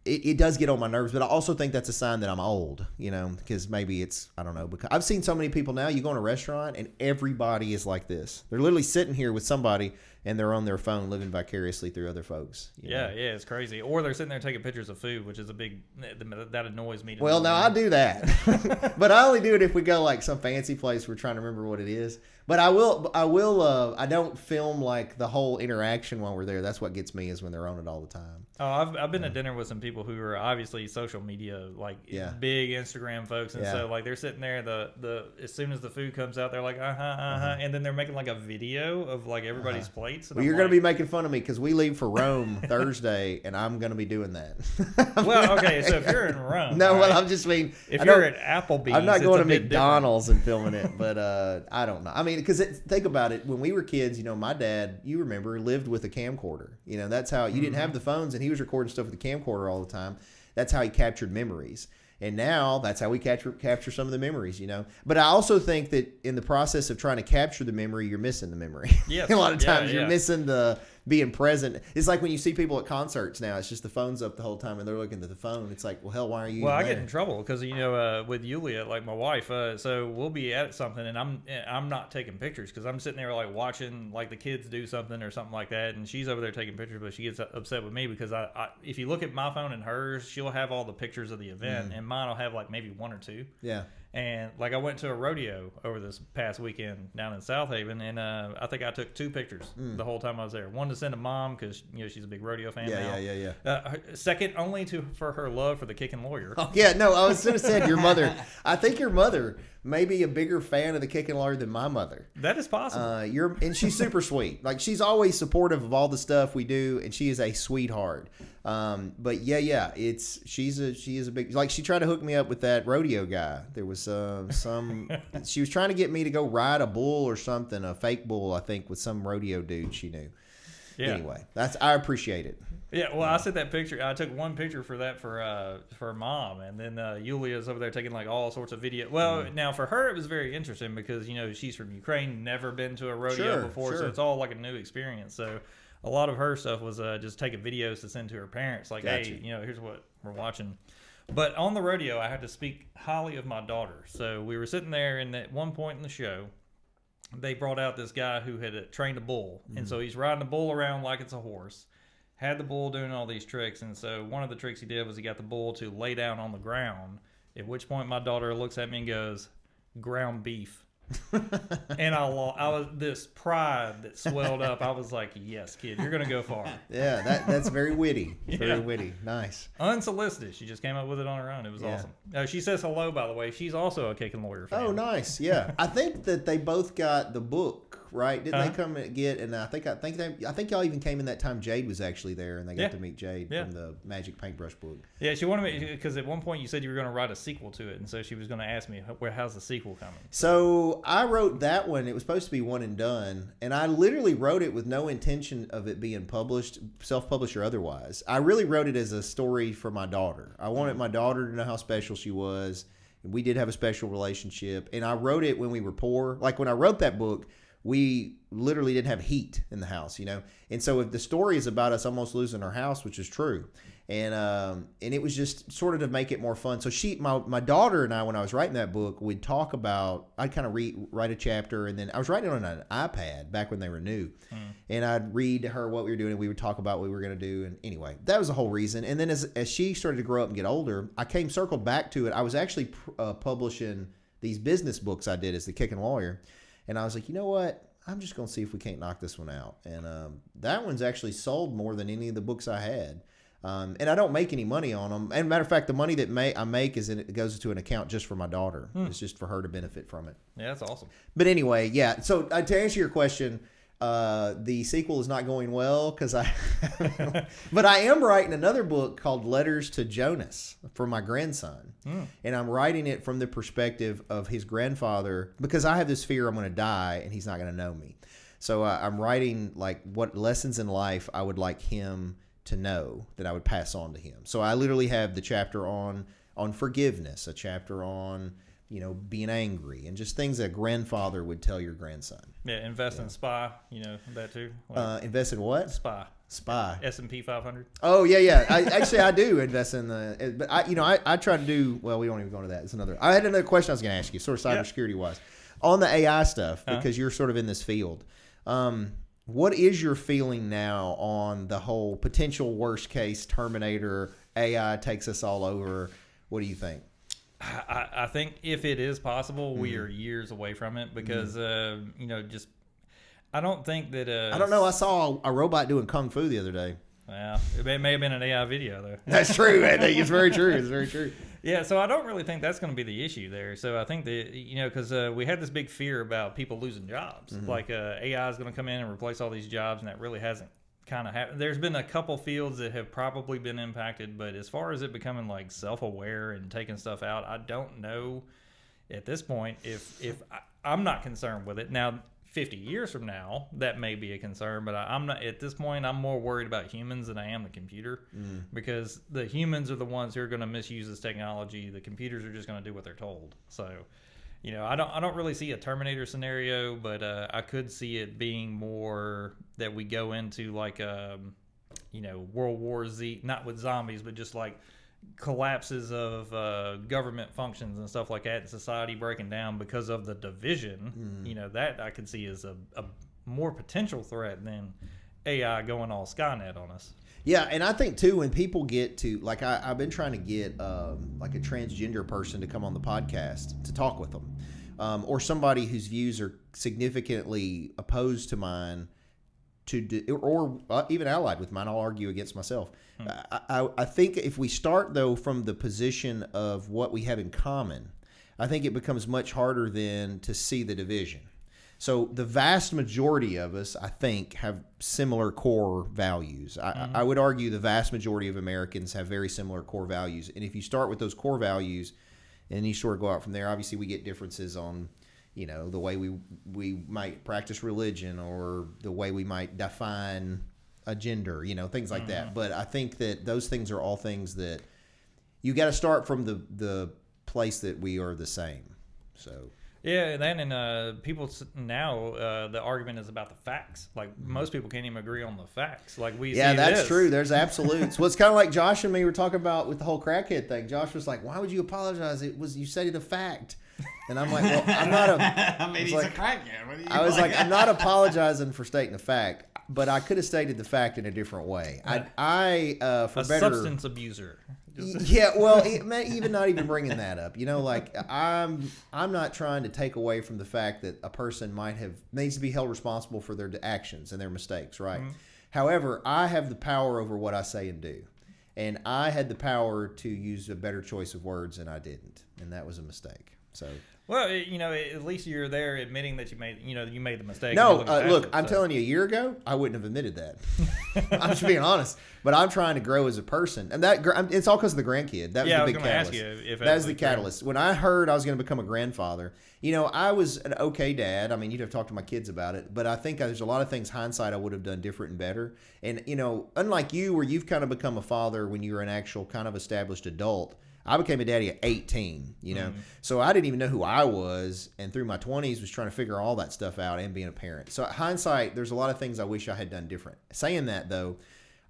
it does get on my nerves, but I also think that's a sign that I'm old, because maybe it's, I don't know, because I've seen so many people now, you go in a restaurant and everybody is like this. They're literally sitting here with somebody and they're on their phone living vicariously through other folks. Yeah, it's crazy. Or they're sitting there taking pictures of food, which is that annoys me. Well, no, I do that. But I only do it if we go like some fancy place we're trying to remember what it is. But I I don't film like the whole interaction while we're there. That's what gets me is when they're on it all the time. Oh, I've been to dinner with some people who are obviously social media, like big Instagram folks, and so like they're sitting there. The as soon as the food comes out, they're like and then they're making like a video of like everybody's plates. And well, you're going to be making fun of me because we leave for Rome Thursday, and I'm going to be doing that. Well, okay, so if you're in Rome, no, well, I'm just mean if you're at Applebee's, I'm not going to McDonald's and filming it, but I don't know. I mean, because think about it, when we were kids, my dad, you remember, lived with a camcorder. That's how you didn't have the phones, and he was recording stuff with the camcorder all the time. That's how he captured memories. And now that's how we capture some of the memories, But I also think that in the process of trying to capture the memory, you're missing the memory. Yes. A lot of times you're missing the being present. It's like when you see people at concerts now, it's just the phone's up the whole time and they're looking at the phone. It's like, well, hell, why are you? Well, I get in trouble because with Yulia, like my wife, so we'll be at something and I'm not taking pictures because I'm sitting there like watching like the kids do something or something like that, and she's over there taking pictures, but she gets upset with me because I if you look at my phone and hers, she'll have all the pictures of the event, and mine will have like maybe one or two. Yeah. And like I went to a rodeo over this past weekend down in South Haven, and I think I took 2 pictures the whole time I was there. One to send to Mom because she's a big rodeo fan. Yeah. Second only for her love for the Kickin lawyer. Oh, yeah, no, I was going to say your mother. I think your mother may be a bigger fan of the Kickin lawyer than my mother. That is possible. And she's super sweet. Like she's always supportive of all the stuff we do, and she is a sweetheart. But she is a big, like she tried to hook me up with that rodeo guy. There was she was trying to get me to go ride a bull or something, a fake bull, I think, with some rodeo dude she knew. Yeah. Anyway, I appreciate it. Yeah, well, I sent that picture. I took one picture for that for Mom, and then Yulia's over there taking like all sorts of video. Well, now for her it was very interesting because she's from Ukraine, never been to a rodeo before, so it's all like a new experience. So a lot of her stuff was just taking videos to send to her parents, like, hey, here's what we're watching. But on the rodeo, I had to speak highly of my daughter. So we were sitting there, and at one point in the show, they brought out this guy who had trained a bull, and so he's riding the bull around like it's a horse. Had the bull doing all these tricks, and so one of the tricks he did was he got the bull to lay down on the ground, at which point my daughter looks at me and goes, "Ground beef." And I was this pride that swelled up. I was like, "Yes, kid, you're gonna go far." Yeah, that's very witty. Very witty. Nice. Unsolicited. She just came up with it on her own. It was awesome. She says hello, by the way. She's also a Kickin lawyer fan. Oh, nice. Yeah, I think that they both got the book. Right? Didn't they come and get? And I think y'all even came in that time. Jade was actually there, and they got to meet Jade from the Magic Paintbrush book. Yeah, she wanted me because at one point you said you were going to write a sequel to it, and so she was going to ask me, how's the sequel coming? So I wrote that one. It was supposed to be one and done, and I literally wrote it with no intention of it being published, self-published or otherwise. I really wrote it as a story for my daughter. I wanted my daughter to know how special she was. We did have a special relationship, and I wrote it when we were poor. Like when I wrote that book, we literally didn't have heat in the house, And so if the story is about us almost losing our house, which is true, and it was just sort of to make it more fun. So my daughter and I, when I was writing that book, would talk about, I'd kind of write a chapter, and then I was writing it on an iPad back when they were new, and I'd read to her what we were doing, and we would talk about what we were going to do. And anyway, that was the whole reason. And then as she started to grow up and get older, I circled back to it. I was actually publishing these business books I did as the Kickin lawyer. And I was like, you know what? I'm just going to see if we can't knock this one out. And that one's actually sold more than any of the books I had. And I don't make any money on them. And matter of fact, the money that I make it goes to an account just for my daughter. It's just for her to benefit from it. Yeah, that's awesome. But anyway, yeah. So to answer your question, the sequel is not going well because but I am writing another book called Letters to Jonas for my grandson. And I'm writing it from the perspective of his grandfather because I have this fear I'm going to die and he's not going to know me. So I'm writing like what lessons in life I would like him to know that I would pass on to him. So I literally have the chapter on forgiveness, a chapter on being angry, and just things that a grandfather would tell your grandson. Yeah, invest in SPY, that too. Invest in what? SPY. SPY. S&P 500. Oh yeah. I do invest in the, but I try to do well. We won't even go into that. It's another. I had another question I was going to ask you, sort of cybersecurity wise, on the AI stuff because you're sort of in this field. What is your feeling now on the whole potential worst case Terminator AI takes us all over? What do you think? I think if it is possible, we are years away from it because just. I don't think that. I don't know. I saw a robot doing kung fu the other day. Yeah, it may have been an AI video though. That's true. I think it's very true. It's very true. Yeah, so I don't really think that's going to be the issue there. So I think that because we had this big fear about people losing jobs, like AI is going to come in and replace all these jobs, and that really hasn't kind of happened. There's been a couple fields that have probably been impacted, but as far as it becoming like self-aware and taking stuff out, I don't know at this point if I'm not concerned with it now. 50 years from now, that may be a concern, but I'm not at this point. I'm more worried about humans than I am the computer, because the humans are the ones who are going to misuse this technology. The computers are just going to do what they're told. So, I don't really see a Terminator scenario, but I could see it being more that we go into like World War Z, not with zombies, but just like collapses of government functions and stuff like that, and society breaking down because of the division. That I could see as a more potential threat than AI going all Skynet on us. Yeah, and I think too when people get to like I've been trying to get like a transgender person to come on the podcast to talk with them, or somebody whose views are significantly opposed to mine, or even allied with mine. I'll argue against myself. I think if we start, though, from the position of what we have in common, I think it becomes much harder then to see the division. So the vast majority of us, I think, have similar core values. I would argue the vast majority of Americans have very similar core values. And if you start with those core values and you sort of go out from there, obviously we get differences on the way we might practice religion or the way we might define a gender, things like that. But I think that those things are all things that you got to start from the place that we are the same. So yeah, and people now the argument is about the facts. Like most people can't even agree on the facts. Like we yeah, see that's this. true. There's absolutes. Well, it's kind of like Josh and me were talking about with the whole crackhead thing. Josh was like, "Why would you apologize? You stated a fact." And I'm like, well, I'm not I mean, he's a crackhead. What do you I was like, I'm not apologizing for stating the fact, but I could have stated the fact in a different way. I for a better substance abuser. Yeah, well, even not even bringing that up. I'm not trying to take away from the fact that a person needs to be held responsible for their actions and their mistakes, right? However, I have the power over what I say and do. And I had the power to use a better choice of words, and I didn't. And that was a mistake. So, well, at least you're there admitting that you made the mistake. No, look, I'm telling you, a year ago, I wouldn't have admitted that. I'm just being honest. But I'm trying to grow as a person, and it's all because of the grandkid. That was the big catalyst. Ask you if that was the catalyst. When I heard I was going to become a grandfather, I was an okay dad. I mean, you'd have talked to my kids about it, but I think there's a lot of things hindsight I would have done different and better. And unlike you, where you've kind of become a father when you're an actual kind of established adult. I became a daddy at 18, so I didn't even know who I was, and through my 20s was trying to figure all that stuff out and being a parent. So hindsight, there's a lot of things I wish I had done different. Saying that, though,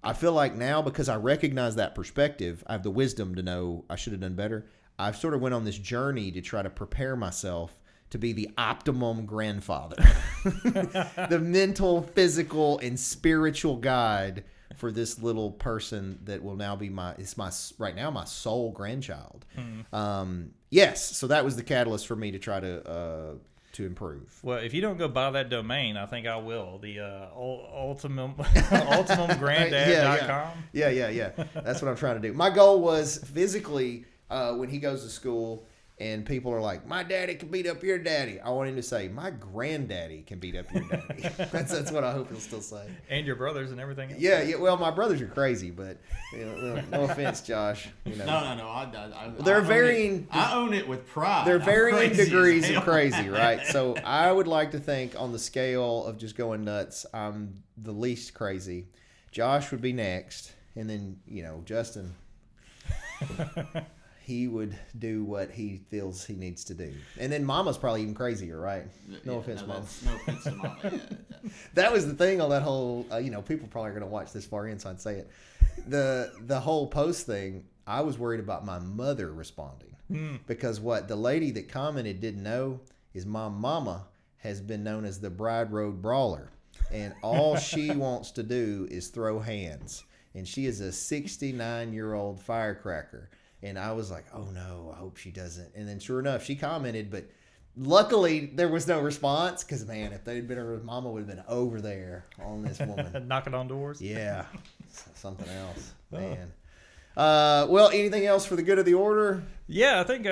I feel like now because I recognize that perspective, I have the wisdom to know I should have done better. I've sort of went on this journey to try to prepare myself to be the optimum grandfather, the mental, physical, and spiritual guide for this little person that will now be my sole grandchild. Yes, so that was the catalyst for me to try to improve. Well, if you don't go buy that domain, I think I will. The ultimumgranddad.com. Yeah. That's what I'm trying to do. My goal was physically when he goes to school and people are like, my daddy can beat up your daddy. I want him to say, my granddaddy can beat up your daddy. That's what I hope he'll still say. And your brothers and everything else. Yeah. Well, my brothers are crazy, but no offense, Josh. No. They're varying. I own it with pride. They're varying degrees of crazy, right? So I would like to think on the scale of just going nuts, I'm the least crazy. Josh would be next, and then Justin. He would do what he feels he needs to do. And then Mama's probably even crazier, right? No offense, Mom. No offense to Mama. Yeah. That was the thing on that whole, people probably are going to watch this far in, so I'd say it. The whole post thing, I was worried about my mother responding. Because what the lady that commented didn't know is my mama has been known as the Bride Road Brawler. And all she wants to do is throw hands. And she is a 69-year-old firecracker. And I was like, oh no, I hope she doesn't. And then sure enough, she commented, but luckily there was no response because, man, if they'd been her mama would have been over there on this woman. Knocking on doors? Yeah, something else, man. Well, anything else for the good of the order? Yeah, I think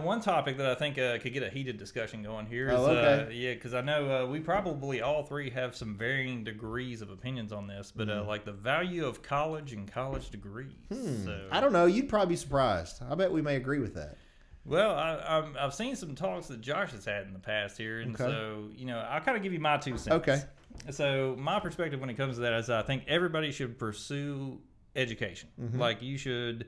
one topic that I think could get a heated discussion going here is because I know we probably all three have some varying degrees of opinions on this, but like the value of college and college degrees. So, I don't know. You'd probably be surprised. I bet we may agree with that. Well, I've seen some talks that Josh has had in the past here, and so I'll kind of give you my 2 cents. Okay. So my perspective when it comes to that is I think everybody should pursue education. Like you should,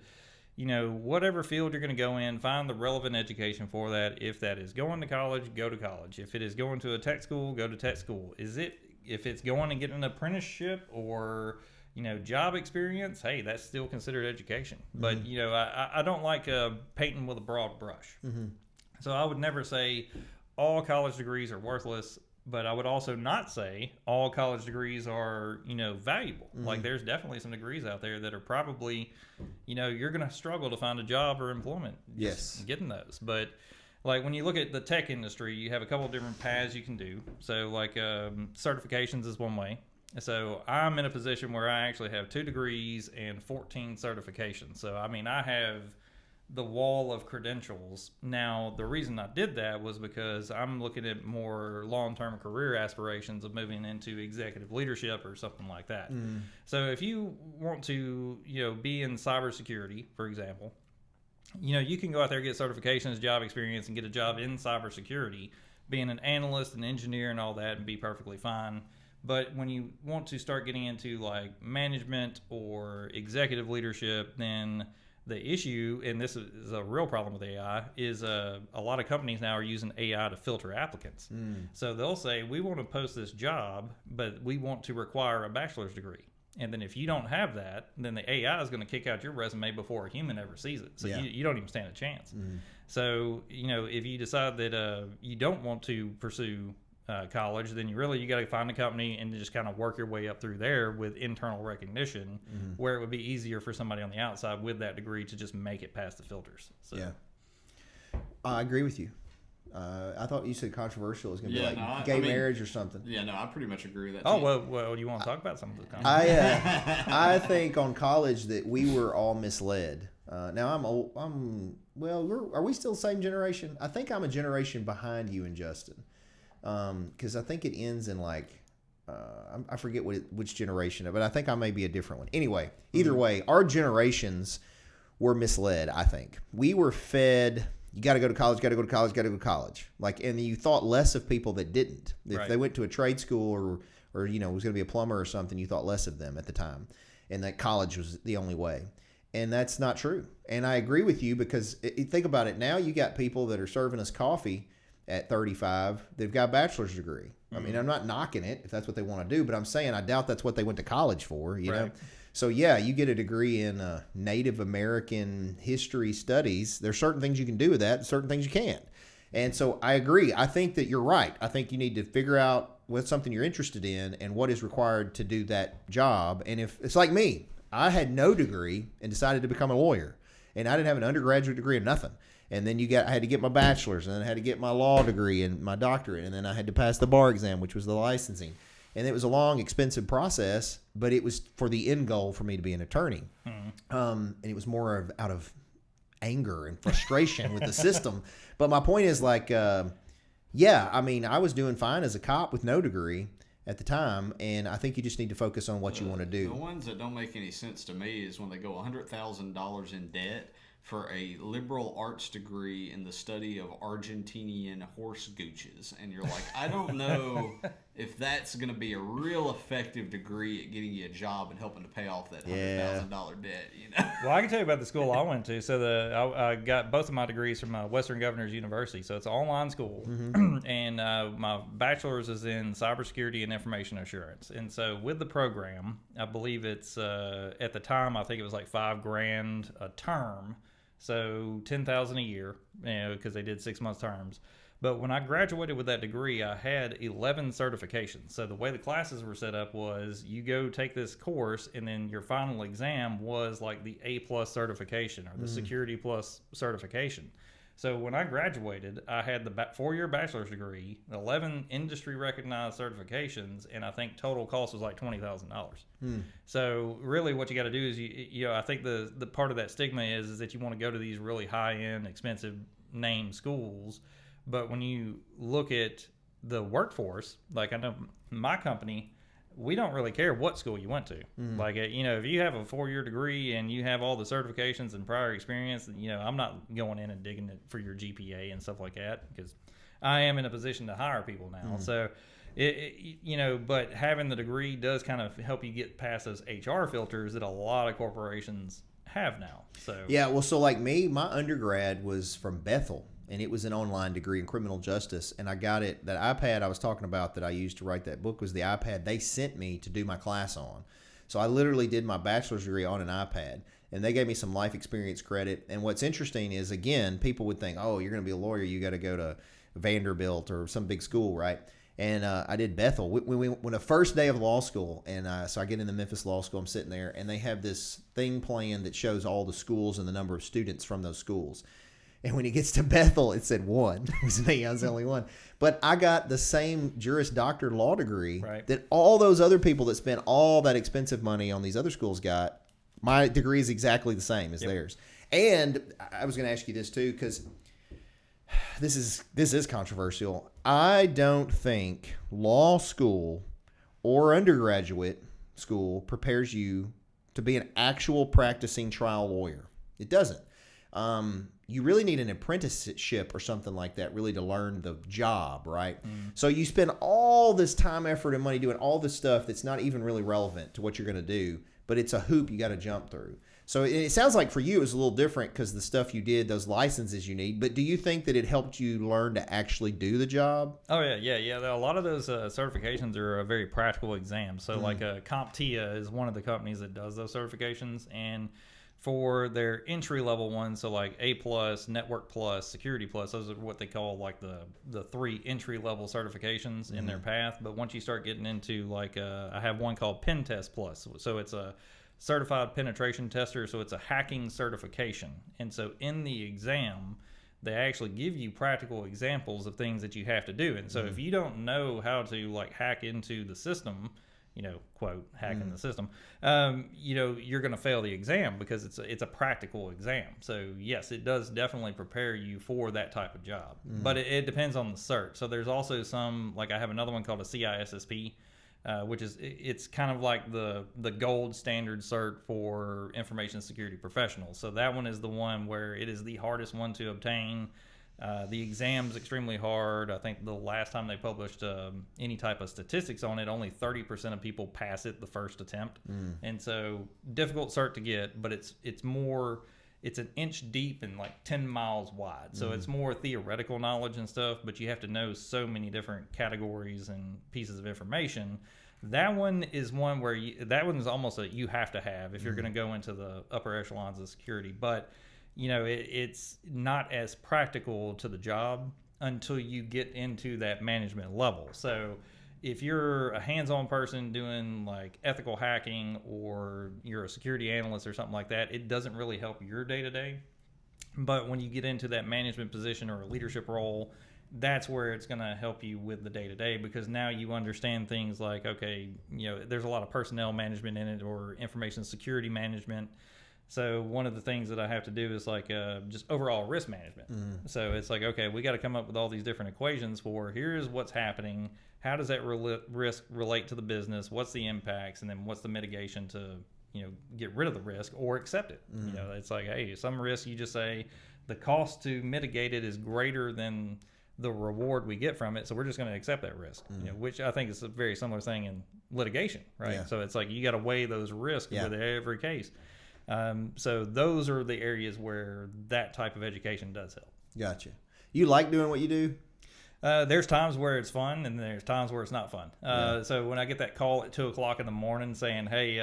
whatever field you're going to go in, find the relevant education for that. If that is going to college, go to college. If it is going to a tech school, go to tech school. If it's going to get an apprenticeship or job experience, hey, that's still considered education. But I don't like painting with a broad brush. So I would never say all college degrees are worthless. But I would also not say all college degrees are, valuable. Like there's definitely some degrees out there that are probably, you're going to struggle to find a job or employment. Getting those. But like when you look at the tech industry, you have a couple of different paths you can do. So like certifications is one way. So I'm in a position where I actually have 2 degrees and 14 certifications. So, I mean, I have the wall of credentials. Now, the reason I did that was because I'm looking at more long-term career aspirations of moving into executive leadership or something like that. So if you want to, be in cybersecurity, for example, you can go out there, get certifications, job experience, and get a job in cybersecurity, being an analyst, an engineer, and all that, and be perfectly fine. But when you want to start getting into like management or executive leadership, then the issue, and this is a real problem with AI, is a lot of companies now are using AI to filter applicants. So they'll say, we want to post this job, but we want to require a bachelor's degree. And then if you don't have that, then the AI is going to kick out your resume before a human ever sees it. So you don't even stand a chance. So, if you decide that you don't want to pursue college, then you got to find a company and just kind of work your way up through there with internal recognition, where it would be easier for somebody on the outside with that degree to just make it past the filters. So. Yeah, I agree with you. I thought you said controversial was going to be like gay marriage or something. Yeah, no, I pretty much agree with that. Oh, well, you want to talk about some of the I think on college that we were all misled. Now I'm old. Are we still the same generation? I think I'm a generation behind you and Justin. Because I think it ends in like I forget which generation, but I think I may be a different one. Anyway, either way, our generations were misled. I think we were fed, you got to go to college, got to go to college, got to go to college. Like, and you thought less of people that didn't. If they went to a trade school or was going to be a plumber or something, you thought less of them at the time, and that college was the only way. And that's not true. And I agree with you because think about it. Now you got people that are serving us coffee at 35, they've got a bachelor's degree. I mean, I'm not knocking it if that's what they want to do, but I'm saying I doubt that's what they went to college for, you know? So, yeah, you get a degree in Native American history studies. There's certain things you can do with that and certain things you can't. And so I agree. I think that you're right. I think you need to figure out what's something you're interested in and what is required to do that job. And if it's like me, I had no degree and decided to become a lawyer. And I didn't have an undergraduate degree or nothing. And then I had to get my bachelor's, and then I had to get my law degree and my doctorate, and then I had to pass the bar exam, which was the licensing. And it was a long, expensive process, but it was for the end goal for me to be an attorney. And it was more out of anger and frustration with the system. But my point is like, I mean, I was doing fine as a cop with no degree at the time, and I think you just need to focus on what you want to do. The ones that don't make any sense to me is when they go $100,000 in debt for a liberal arts degree in the study of Argentinian horse gooches. And you're like, I don't know if that's going to be a real effective degree at getting you a job and helping to pay off that $100,000 debt, you know. Well, I can tell you about the school I went to. So I got both of my degrees from Western Governors University. So it's an online school, and my bachelor's is in cybersecurity and information assurance. And so with the program, I believe it's at the time I think it was like $5,000 a term, so $10,000 a year, because they did 6 month terms. But when I graduated with that degree, I had 11 certifications. So the way the classes were set up was you go take this course, and then your final exam was like the A+ certification or the Security Plus certification. So when I graduated, I had the 4-year bachelor's degree, 11 industry recognized certifications, and I think total cost was like $20,000. So really what you got to do is, you know, I think the part of that stigma is that you want to go to these really high-end, expensive name schools. But when you look at the workforce, like I know my company, we don't really care what school you went to. Like, you know, if you have a 4-year degree and you have all the certifications and prior experience, you know, I'm not going in and digging it for your GPA and stuff like that, because I am in a position to hire people now. So, you know, but having the degree does kind of help you get past those HR filters that a lot of corporations have now. So Yeah, well, so like me, my undergrad was from Bethel, and it was an online degree in criminal justice, and I got it. That iPad I was talking about that I used to write that book was the iPad they sent me to do my class on. So I literally did my bachelor's degree on an iPad, and they gave me some life experience credit. And what's interesting is, again, people would think, oh, you're going to be a lawyer, you got to go to Vanderbilt or some big school, right? And I did Bethel when the first day of law school, and so I get into Memphis Law School. I'm sitting there, and they have this thing playing that shows all the schools and the number of students from those schools. And when he gets to Bethel, it said 1. It was me. I was the only one. But I got the same Juris Doctor law degree that all those other people that spent all that expensive money on these other schools got. My degree is exactly the same as theirs. And I was going to ask you this too, because this is controversial. I don't think law school or undergraduate school prepares you to be an actual practicing trial lawyer. It doesn't. You really need an apprenticeship or something like that really to learn the job, right? So you spend all this time, effort, and money doing all this stuff that's not even really relevant to what you're going to do, but it's a hoop you got to jump through. So it sounds like for you it was a little different because the stuff you did, those licenses you need, but do you think that it helped you learn to actually do the job? Oh, yeah. A lot of those certifications are a very practical exams. So like CompTIA is one of the companies that does those certifications, and for their entry level ones, so like A+, Network Plus, Security Plus, those are what they call like the 3 entry level certifications in their path. But once you start getting into like I have one called Pen Test Plus, so it's a certified penetration tester, so it's a hacking certification. And so in the exam, they actually give you practical examples of things that you have to do. And so if you don't know how to like hack into the system, you know, quote, hacking the system, you know, you're going to fail the exam because it's a practical exam. So yes, it does definitely prepare you for that type of job, but it depends on the cert. So there's also some, like I have another one called a CISSP, which is, it's kind of like the gold standard cert for information security professionals. So that one is the one where it is the hardest one to obtain. The exam's extremely hard. I think the last time they published any type of statistics on it, only 30% of people pass it the first attempt. And so difficult cert to get, but it's an inch deep and like 10 miles wide. So it's more theoretical knowledge and stuff, but you have to know so many different categories and pieces of information. That one is one where that one is almost a you have to have if you're going to go into the upper echelons of security. But you know, it's not as practical to the job until you get into that management level. So if you're a hands-on person doing like ethical hacking, or you're a security analyst or something like that, it doesn't really help your day-to-day. But when you get into that management position or a leadership role, that's where it's going to help you with the day-to-day, because now you understand things like, okay, you know, there's a lot of personnel management in it, or information security management. So one of the things that I have to do is like just overall risk management. So it's like, okay, we got to come up with all these different equations for here's what's happening. How does that risk relate to the business? What's the impacts? And then what's the mitigation to, you know, get rid of the risk or accept it? You know, it's like, hey, some risk you just say the cost to mitigate it is greater than the reward we get from it, so we're just going to accept that risk. Which I think is a very similar thing in litigation, right? Yeah. So it's like you got to weigh those risks with every case. So those are the areas where that type of education does help. Gotcha. You like doing what you do? There's times where it's fun, and there's times where it's not fun. So when I get that call at 2:00 in the morning saying, "Hey,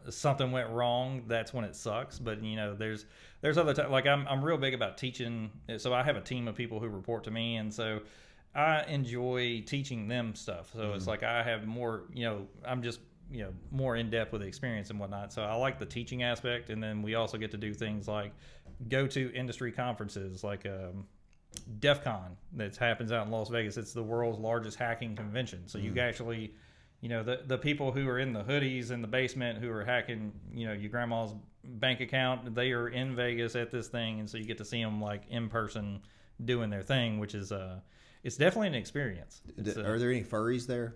something went wrong," that's when it sucks. But there's other times. Like I'm real big about teaching. So I have a team of people who report to me, and so I enjoy teaching them stuff. So it's like I have more. I'm just more in depth with the experience and whatnot. So I like the teaching aspect, and then we also get to do things like go to industry conferences, like DEF CON that happens out in Las Vegas. It's the world's largest hacking convention. So you actually, the people who are in the hoodies in the basement who are hacking, your grandma's bank account, they are in Vegas at this thing. And so you get to see them like in person doing their thing, which is, it's definitely an experience. Are there any furries there?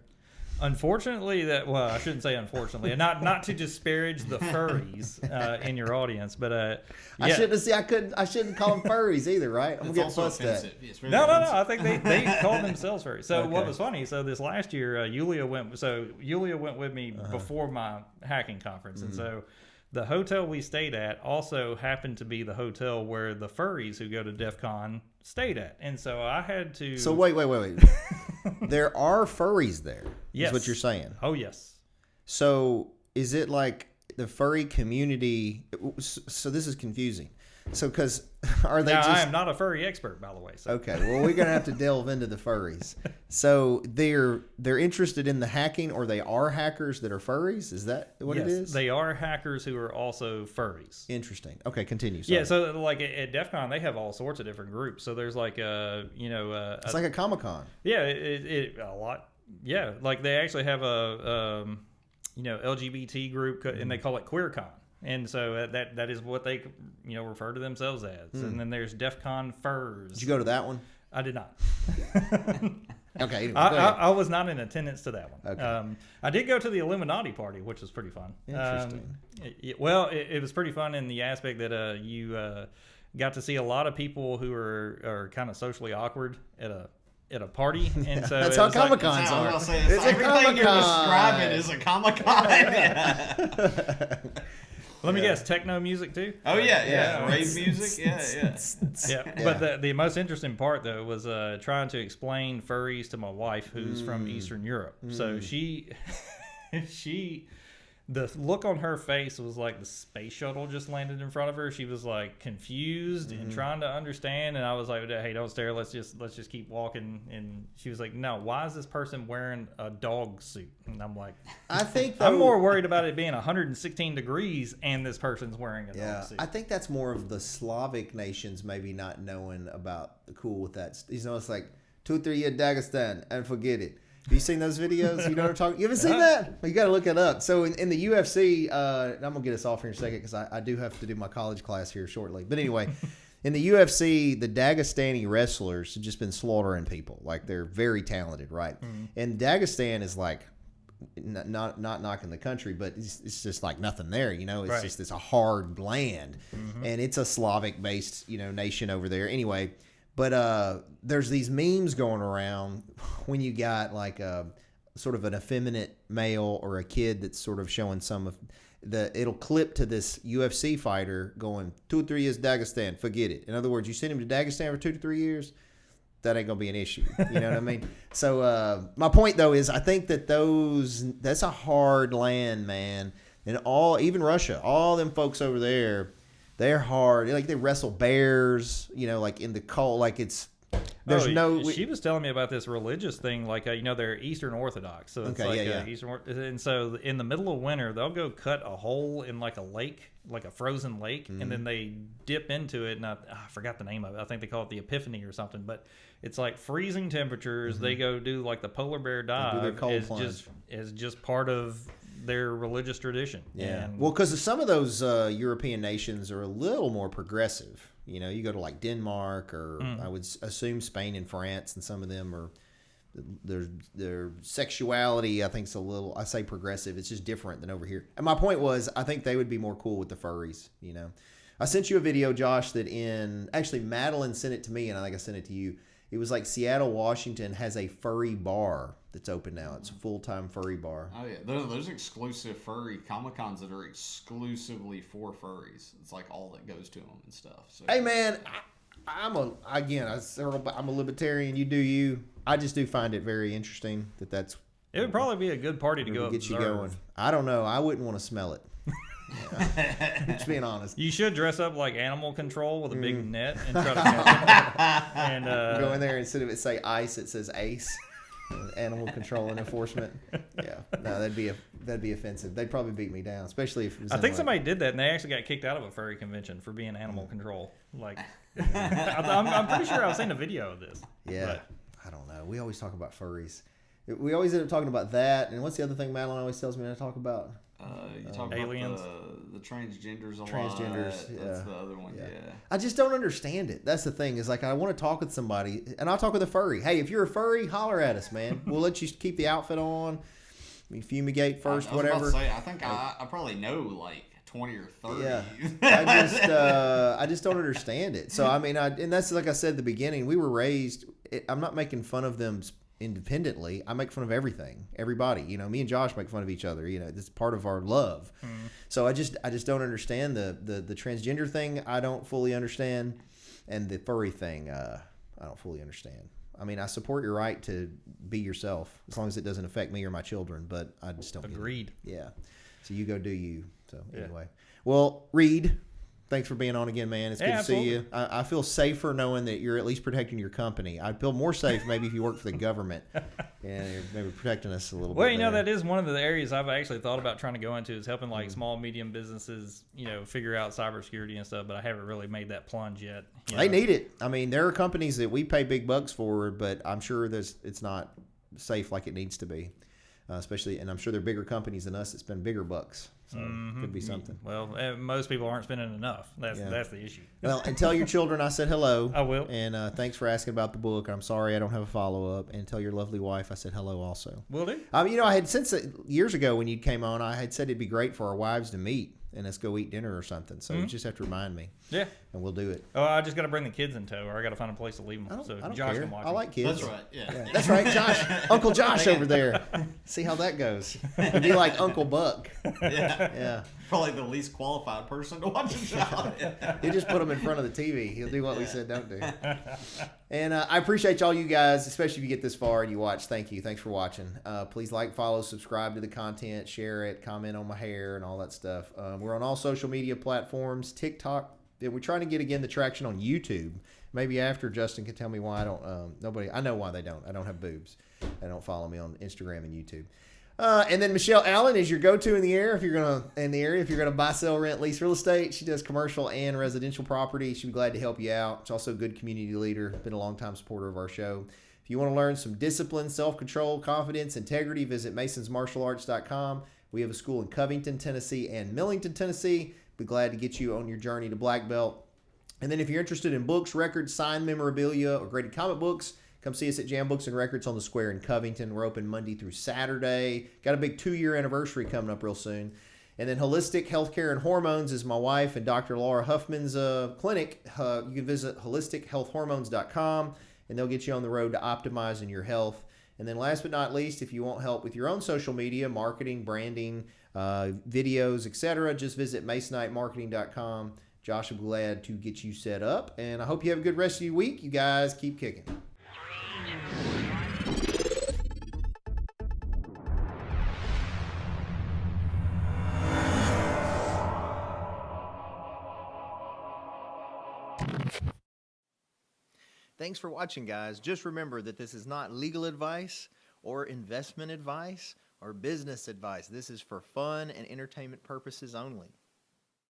Unfortunately, I shouldn't say unfortunately, and not to disparage the furries in your audience, but I shouldn't call them furries either, right? I'm gonna get fussed at. No. I think they called themselves furries. So what was funny? So this last year, Yulia went with me before my hacking conference, and so the hotel we stayed at also happened to be the hotel where the furries who go to DEF CON stayed at, and so I had to. So wait. There are furries there. Yes. Is what you're saying. Oh yes. So is it like the furry community? So this is confusing. So because are they? I am not a furry expert, by the way. So. Okay. Well, we're gonna have to delve into the furries. So they're interested in the hacking, or they are hackers that are furries. Is that what it is? They are hackers who are also furries. Interesting. Okay, continue. Sorry. Yeah. So like at DEF CON, they have all sorts of different groups. So there's like it's like a Comic-Con. Yeah. It a lot. Yeah. Like they actually have a LGBT group, and they call it QueerCon. And so that is what they refer to themselves as. And then there's DEF CON Furs. Did you go to that one? I did not. Okay. Anyway, I was not in attendance to that one. Okay. I did go to the Illuminati party, which was pretty fun. Interesting. It was pretty fun in the aspect that you got to see a lot of people who are kind of socially awkward at a party, and so that's how Comic-Cons are. It's everything you're describing is a Comic-Con. Let me guess, techno music too? Oh yeah. Rave music, yeah. But the most interesting part though was trying to explain furries to my wife, who's from Eastern Europe. So she the look on her face was like the space shuttle just landed in front of her. She was like confused and trying to understand, and I was like, "Hey, don't stare. Let's just keep walking." And she was like, "No, why is this person wearing a dog suit?" And I'm like, "I think I'm more worried about it being 116 degrees and this person's wearing a dog suit." I think that's more of the Slavic nations maybe not knowing about the cool with that. It's like 2-3 year Dagestan and forget it. Have you seen those videos? You know what I'm talking? You haven't seen that? Well, you got to look it up. So in the UFC, I'm gonna get us off here in a second because I do have to do my college class here shortly. But anyway, in the UFC, the Dagestani wrestlers have just been slaughtering people. Like they're very talented, right? And Dagestan is like not knocking the country, but it's just like nothing there. It's just it's a hard land, and it's a Slavic based nation over there. Anyway. But there's these memes going around when you got like a sort of an effeminate male or a kid that's sort of showing some of it'll clip to this UFC fighter going 2 or 3 years Dagestan, forget it. In other words, you send him to Dagestan for 2 to 3 years, that ain't gonna be an issue. You know what I mean? So my point though is I think that that's a hard land, man. And even Russia, all them folks over there. They're hard. Like they wrestle bears, like in the cold. Like She was telling me about this religious thing. Like they're Eastern Orthodox, so it's Eastern. And so in the middle of winter, they'll go cut a hole in like a lake, like a frozen lake, and then they dip into it. And I forgot the name of it. I think they call it the Epiphany or something. But it's like freezing temperatures. They go do like the polar bear dive. Do their cold plunge. Is just part of their religious tradition. Yeah. Well, because some of those European nations are a little more progressive. You go to like Denmark or I would assume Spain and France, and some of them are their sexuality. I think is a little. I say progressive. It's just different than over here. And my point was, I think they would be more cool with the furries. I sent you a video, Josh, that actually Madeline sent it to me, and I think I sent it to you. It was like Seattle, Washington has a furry bar that's open now. It's a full-time furry bar. Oh yeah, there's exclusive furry Comic-Cons that are exclusively for furries. It's like all that goes to them and stuff. So. Hey man, I'm a libertarian. You do you. I just do find it very interesting that's. It would probably be a good party to go get observe. you going. I don't know. I wouldn't want to smell it. Yeah. Just being honest. You should dress up like animal control with a big net and try to catch it. And go in there, instead of it say ice, it says ace. Animal control and enforcement. Yeah, no, that'd be offensive. They'd probably beat me down, especially if it was I think somebody did that, and they actually got kicked out of a furry convention for being animal control. Like, I'm pretty sure I've seen a video of this. Yeah, but I don't know. We always talk about furries. We always end up talking about that. And what's the other thing Madeline always tells me to talk about? You talk aliens. about the transgenders a lot. Transgenders, That's the other one, yeah. I just don't understand it. That's the thing. Is like I want to talk with somebody, and I'll talk with a furry. Hey, if you're a furry, holler at us, man. We'll let you keep the outfit on. We fumigate first, I was whatever. About to say, I think I probably know like 20 or 30. Yeah, I just don't understand it. So I mean, and that's like I said at the beginning. We were raised. I'm not making fun of them independently. I make fun of everything, everybody. You know, me and Josh make fun of each other. You know, it's part of our love. So I just don't understand the transgender thing. I don't fully understand, and the furry thing. I don't fully understand. I mean, I support your right to be yourself as long as it doesn't affect me or my children. But I just don't. Agreed. Yeah. So you go do you. So anyway, well, Reid, thanks for being on again, man. It's good to see you. I feel safer knowing that you're at least protecting your company. I'd feel more safe maybe if you worked for the government and you're maybe protecting us a little bit. Well, you know, that is one of the areas I've actually thought about trying to go into, is helping like small, medium businesses, you know, figure out cybersecurity and stuff, but I haven't really made that plunge yet. They need it. I mean, there are companies that we pay big bucks for, but I'm sure it's not safe like it needs to be. Especially, and I'm sure they're bigger companies than us that spend bigger bucks. So could be something. Well, most people aren't spending enough. That's the issue. Well, and tell your children I said hello. I will. And thanks for asking about the book. I'm sorry I don't have a follow up. And tell your lovely wife I said hello also. Will do. You know, I had years ago when you came on, I had said it'd be great for our wives to meet and let's go eat dinner or something. So you just have to remind me. Yeah. And we'll do it. Oh, I just got to bring the kids in tow, or I got to find a place to leave them. I don't Josh care. can watch I like them. kids. That's right. Yeah. That's right, Josh. Uncle Josh over there. See how that goes. It'd be like Uncle Buck. Yeah. Probably the least qualified person to watch a show. He'll just put them in front of the TV. He'll do what we said don't do. And I appreciate all you guys, especially if you get this far and you watch. Thank you. Thanks for watching. Please like, follow, subscribe to the content, share it, comment on my hair and all that stuff. We're on all social media platforms, TikTok. We're trying to get, again, the traction on YouTube. Maybe after Justin can tell me why I don't. I know why they don't. I don't have boobs. They don't follow me on Instagram and YouTube. And then Michelle Allen is your go-to in the area if you're gonna buy, sell, rent, lease real estate. She does commercial and residential property. She'd be glad to help you out. She's also a good community leader. Been a long-time supporter of our show. If you want to learn some discipline, self-control, confidence, integrity, visit masonsmartialarts.com. We have a school in Covington, Tennessee, and Millington, Tennessee. Be glad to get you on your journey to black belt. And then if you're interested in books, records, signed memorabilia, or graded comic books, come see us at Jam Books and Records on the Square in Covington. We're open Monday through Saturday. Got a big 2-year anniversary coming up real soon. And then Holistic Healthcare and Hormones is my wife and Dr. Laura Huffman's clinic. You can visit holistichealthhormones.com, and they'll get you on the road to optimizing your health. And then last but not least, if you want help with your own social media, marketing, branding, videos, etc., just visit masonitemarketing.com. Josh will be glad to get you set up. And I hope you have a good rest of your week. You guys keep kicking. Thanks for watching, guys. Just remember that this is not legal advice or investment advice or business advice. This is for fun and entertainment purposes only.